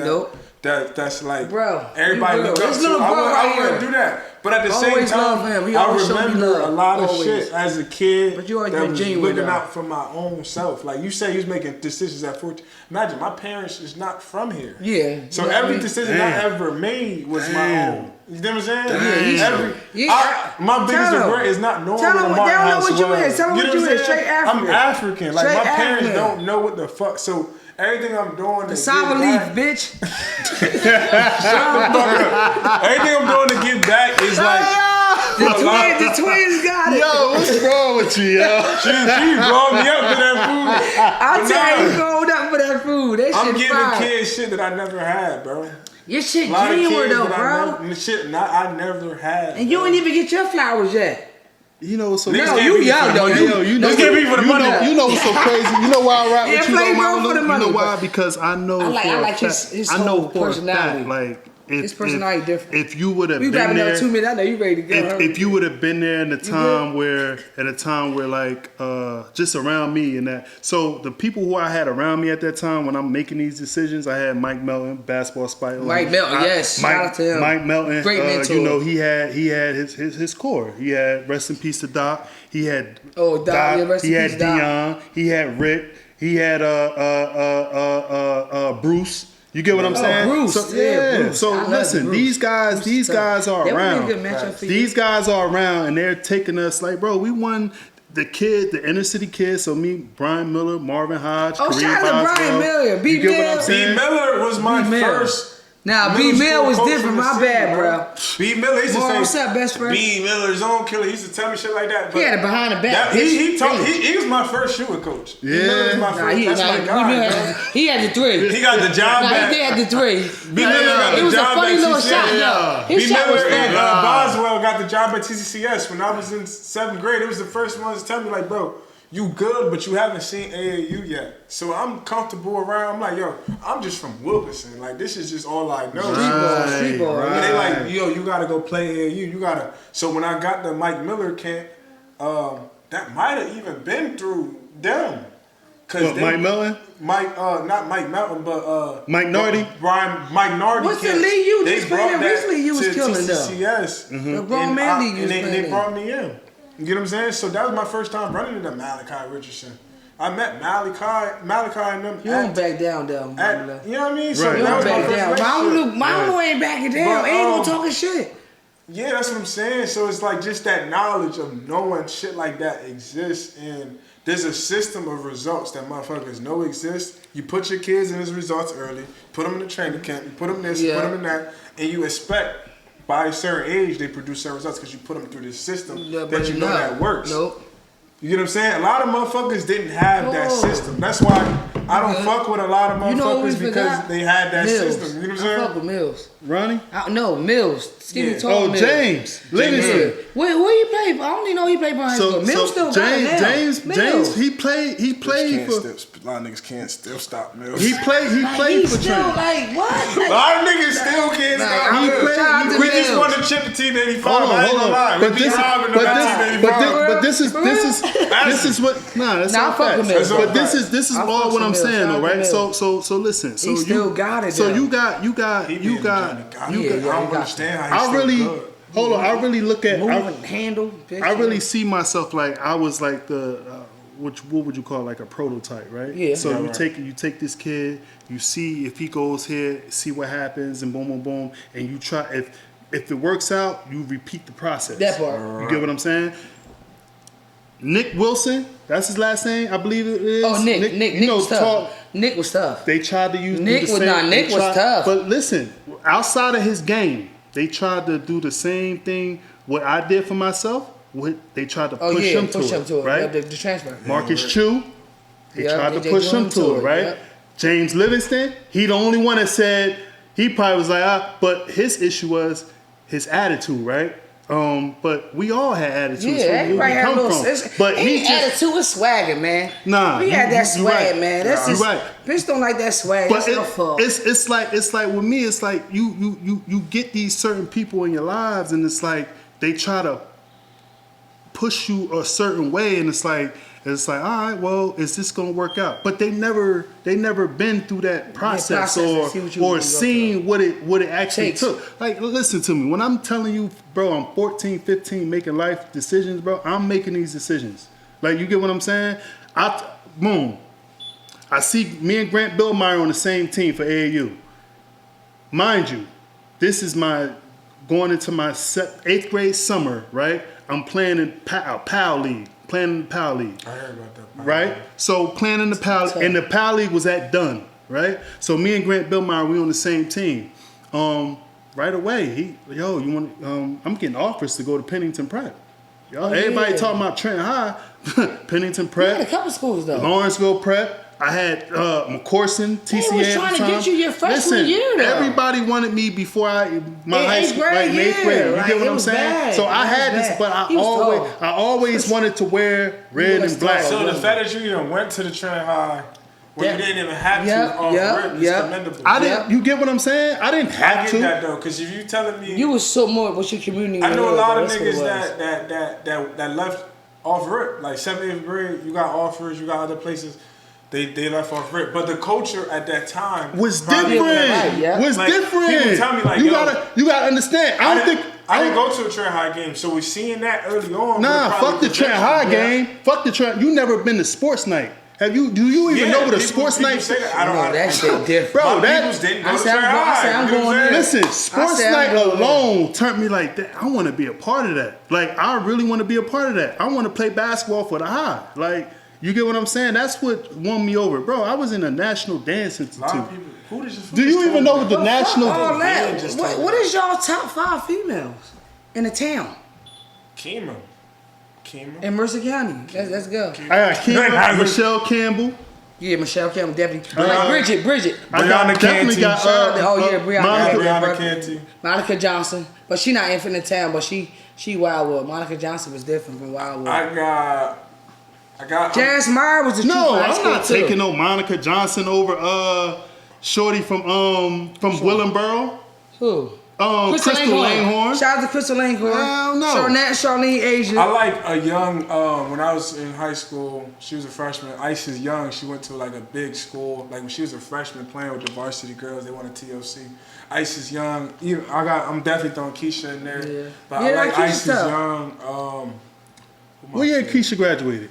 that's like, bro, everybody look up to. I wouldn't do that. But at the same time, I remember a lot of shit as a kid but you always that been was genuine, looking though. out for my own self. Like you say, you was making decisions at 14. Imagine, my parents is not from here. Yeah. So every decision I ever made was my own. You know what I'm saying? My biggest regret is not knowing what a Martin House was. Tell them what you is. Straight African. I'm African. Like Straight my parents African. don't know what the fuck. So everything I'm doing The Sava leaf, bitch. everything I'm doing to give back is like. The twins got it. Yo, what's wrong with you, yo? She brought me up for that food. I'll tell you, growing up for that food. That I'm shit giving fire. kids shit that I never had, bro. Your shit genuine though, bro. I never had. And you ain't even get your flowers yet. You know what's so Niggas crazy? can't be young, for the though. money. You know, Let's get me for the money. You know what's so crazy? You know why I rap with you, play though, bro Mama for the Lou? money, You know why? but Because I know I like for a his fact. I know whole for a personality. fact, like His personality different. If you would have We been rapping there, out 2 minutes. I know you ready to go. if you would have been there in a time where like just around me and that, so the people who I had around me at that time when I'm making these decisions, I had Mike Melton, basketball spider. Mike Melton, yes, shout out to him. Mike Melton, Great mentor. you know, he had his core. He had rest in peace to Doc. He had Doc, yeah, rest in he had peace, Doc. Dion. He had Rick. He had Bruce. You get what I'm saying? Bruce. So, Bruce. So I love listen, Bruce. these guys are That would be a around. good matchup for you. These guys are around, and they're taking us like, bro, we won the inner city kids. So me, Brian Miller, Marvin Hodge, Oh, Kareem shout out to Boswell. Brian Miller. You get what I'm B. saying? Miller was my first. Now, B. middle Mill school was coach different. in the My city, bad, bro. B. Miller used to Boy, say, what's up, best friend? B. Miller's own killer. He used to tell me shit like that. But He had it behind the back. he was my first shooting coach. B. Miller was my first. That's my guy, bro. He had the three. He got the job back. He had the three. B. Miller got It the was a job funny back. little shot, though. His B. shot was Miller and fun. Boswell got the job at TCCS when I was in 7th grade. It was the first ones to tell me like, bro, you good, but you haven't seen AAU yet. So I'm comfortable around. I'm like, yo, I'm just from Wilkerson. Like, this is just all I know. Street ball. And they like, yo, you gotta go play AAU. You gotta. So when I got the Mike Miller camp, that might have even been through them. What, Mike Melton? Not Mike Melton, but Mike Nardi? Mike Nardi. What's the league you They just brought played in that recently? You was to killing them. TCCS. The grown man league you was And they playing in. brought me in. You get what I'm saying? So that was my first time running into Malachi Richardson. I met Malachi and them. You don't back down, though. You know what I mean? So Right. You that don't was my back first down. relationship. Mama ain't backing down. But, Ain't no talking shit. Yeah, that's what I'm saying. So it's like just that knowledge of knowing shit like that exists, and there's a system of results that motherfuckers know exist. You put your kids in those results early, put them in the training camp, you put them this, you put them in that, and you expect by a certain age they produce certain results because you put them through this system that you know that works. Nope. You get what I'm saying? A lot of motherfuckers didn't have that system. That's why I don't fuck with a lot of motherfuckers because they had that system. You know what I'm saying? I fuck with Mills. Ronnie? No, Mills. Skinny tall Mills. James Livingston. Where he played for? I don't even know he played for high school. Mills still got it now. James, he played for. A lot of niggas can't still stop Mills. He played for still Trenton. like what? A lot of niggas still can't stop Mills. We just won the chip in Team 85. I ain't gonna lie. But this is what. Nah, that's not fact. But this is all what I'm saying, though, right? So listen. So he still got it. So you got. I don't understand how I really hold on. I really look at. handle. I really see myself like I was like the. What would you call it, like a prototype, right? Yeah. So you take this kid, you see if he goes here, see what happens, and boom, boom, boom, and you try. If it works out, you repeat the process. That part. You get what I'm saying? Nick Wilson, that's his last name, I believe it is. Oh, Nick was tough. Nick was tough. They tried to use Nick was tough. But listen, outside of his game, they tried to do the same thing what I did for myself. They tried to push him to it, right? The transfer. Marcus Chu, they tried to push him to it, right? Yep. James Livingston, he the only one that said, he probably was like, but his issue was his attitude, right? But we all had attitudes. Yeah, everybody had a little. But he attitude is swagger, man. Nah, we had that swag, man. That's just right. Bitch don't like that swag. But that's fault. it's like with me, it's like you get these certain people in your lives, and it's like they try to push you a certain way, and it's like all right, well, is this gonna work out? But they never been through that process or seen what it actually took. Like, listen to me, when I'm telling you, bro, I'm 14, 15, making life decisions, bro. I'm making these decisions. Like, you get what I'm saying? I see me and Grant Billmeyer on the same team for AAU. Mind you, this is going into my 8th grade summer, right? I'm playing in PAL League. I heard about that. Right? So playing in the PAL League, and the PAL League was at Dunn, right? So me and Grant Billmeyer, we on the same team. Right away, I'm getting offers to go to Pennington Prep. Everybody talking about Trenton High, Pennington Prep. You had a couple schools though. Lawrenceville Prep. I had McCorson, TCA. They was trying to get you your freshman year though. Everybody wanted me before my high school, grade, like 8th grade. You get what I'm saying? Bad. So I had this, but I always wanted to wear red and black. So the fact that you even went to the Trenton High when you didn't even have to off rip is commendable. You get what I'm saying? I didn't have to. I get that though, because if you telling me you was so more what's your community. I know a lot of niggas that left off rip, like 7th, 8th grade. You got offers, you got other places. They left off rip, but the culture at that time was different. People tell me like, you gotta understand. I didn't go to a Trenton High game, so we're seeing that early on. Nah, fuck the Trenton High game. Fuck the Trenton. You never been to sports night. Have you? Do you even know what a sports night? I don't know. That shit different, bro. I'm going. Listen, sports night alone turned me like that. I want to be a part of that. Like, I really want to be a part of that. I want to play basketball for the High. Like. You get what I'm saying? That's what won me over, bro. I was in a National Dance Institute. Do you even know what the National? What is y'all top 5 females in the town? Mykeema. In Mercer County. Let's go. I got Mykeema, Michelle Campbell. Yeah, Michelle Campbell definitely. Bridget. Brianna Canty. Brianna Canty. Monica Johnson, but she not in the town, but she Wildwood. Monica Johnson was different from Wildwood. I got Jazz Meyer was the truth. No, I'm not taking no Monica Johnson over Shorty from Willenboro. Who? Crystal Langhorn. Shout out to Crystal Langhorn. Hell no. Charlene Asia. I like a young, when I was in high school, she was a freshman. Ice is young. She went to like a big school. Like when she was a freshman playing with the varsity girls, they won a TOC. Ice is young. I'm definitely throwing Keisha in there. Yeah. But I like Ice is young. What year Keisha graduated?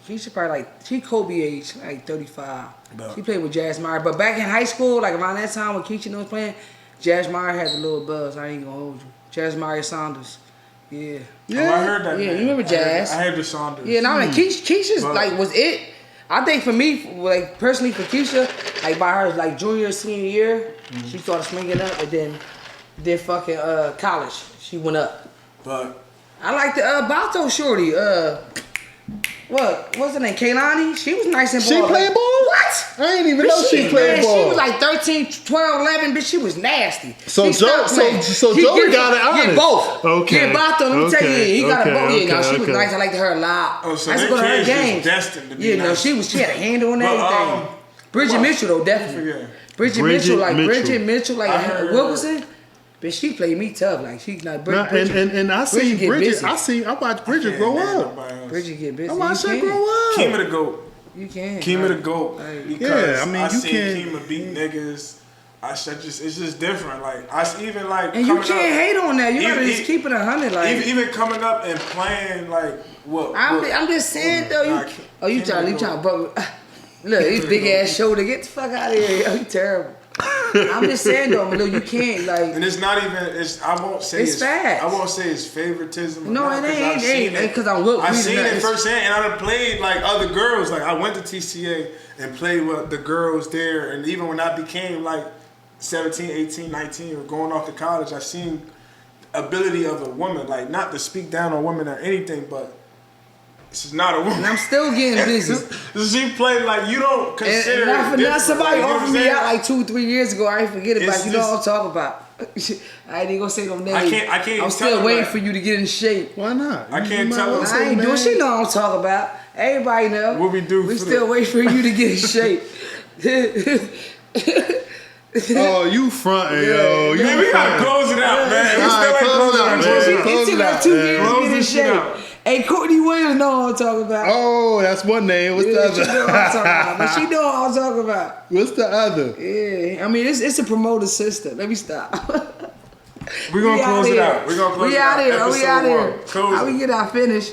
Keisha probably like, she Kobe age, like 35. But- She played with Jazz Meyer. But back in high school, like around that time when Keisha was playing, Jazz Meyer had a little buzz. I ain't gonna hold you. Jazz Meyer Saunders. Yeah. Oh, I heard that. Yeah, man. you remember Jazz? I heard the Saunders. Yeah, now like Keisha's But- like was it. I think for me, like personally for Keisha, like by her like junior senior year, she started swinging up, and then fucking college, she went up. But I like the Bato shorty. What's her name? Kaylani. She was nice and ball. She played ball? What? I ain't even know Bitch, she played ball. She was like 13, 12, 11, bitch. She was nasty. So She stopped Joe- playing. so He Joey get- got it honest. Get both. Okay. Yeah, Bato. Let me tell you, he got a both. Okay, Yeah, no, she was okay. nice. I liked her a lot. Oh, so I used to that go to her kid's just games. destined to be Yeah, no, nice. she had a handle on But, everything. Bridget what? Mitchell though, definitely. Yeah. Bridget Bridget Mitchell, like I heard- Wilkerson. But she played me tough. Like she like Nah, Bridget. and I see get Bridget. busy. I watched Bridget grow up. Bridget get busy. I watched You her can. grow up. Keema the GOAT. You can. Keema the GOAT. Because Yeah, I mean, I you seen can't- Keema beat niggas. It's just different. Like even like And you coming can't up, hate on that. You gotta even- just keep it 100. Like even coming up and playing like what I'm just saying though. Nah, You Keema trying the to bro? Look, his big ass shoulder. Get the fuck out of here. Yo, you terrible. I'm just saying though, Milo, you can't like. And it's not even. I won't say It's facts. I won't say it's favoritism. or No, not, it 'cause ain't. I've seen It ain't, 'cause I'm reading I've seen that. it It's- firsthand, and I've played like other girls. Like I went to TCA and played with the girls there, and even when I became like 17, 18, 19, or going off to college, I seen ability of a woman. Like not to speak down on women or anything, but this is not a woman. And I'm still getting busy. She played like you don't consider. And not for it nothing, different. somebody Like, you know what offered I'm me saying? out like 2-3 years ago. I ain't forget about It's it. You know just- what I'm talking about. I ain't even gonna say no names. I can't I'm even still tell her waiting that. for you to get in shape. Why not? I can't might tell well her. say, I ain't doing. man. She know what I'm talking about. Everybody know. What we do We for still the- waiting for you to get in shape. Oh, you frontin', yo. You Man, we gotta frontin'. close it out, man. We All still right, ain't close it out, closing man. it. It Close took it like out, 2 man. years to Close get in this shit shape. out. Hey, Courtney Williams know what I'm talking about. Oh, that's one name. What's the Yeah, she know other? what I'm talking about. But she know what I'm talking about. What's the other? Yeah, I mean it's a promoter sister. Let me stop. We're gonna close it out. We're gonna close We it out out. here. We Episode out here. 1. Close How it. we get our finish?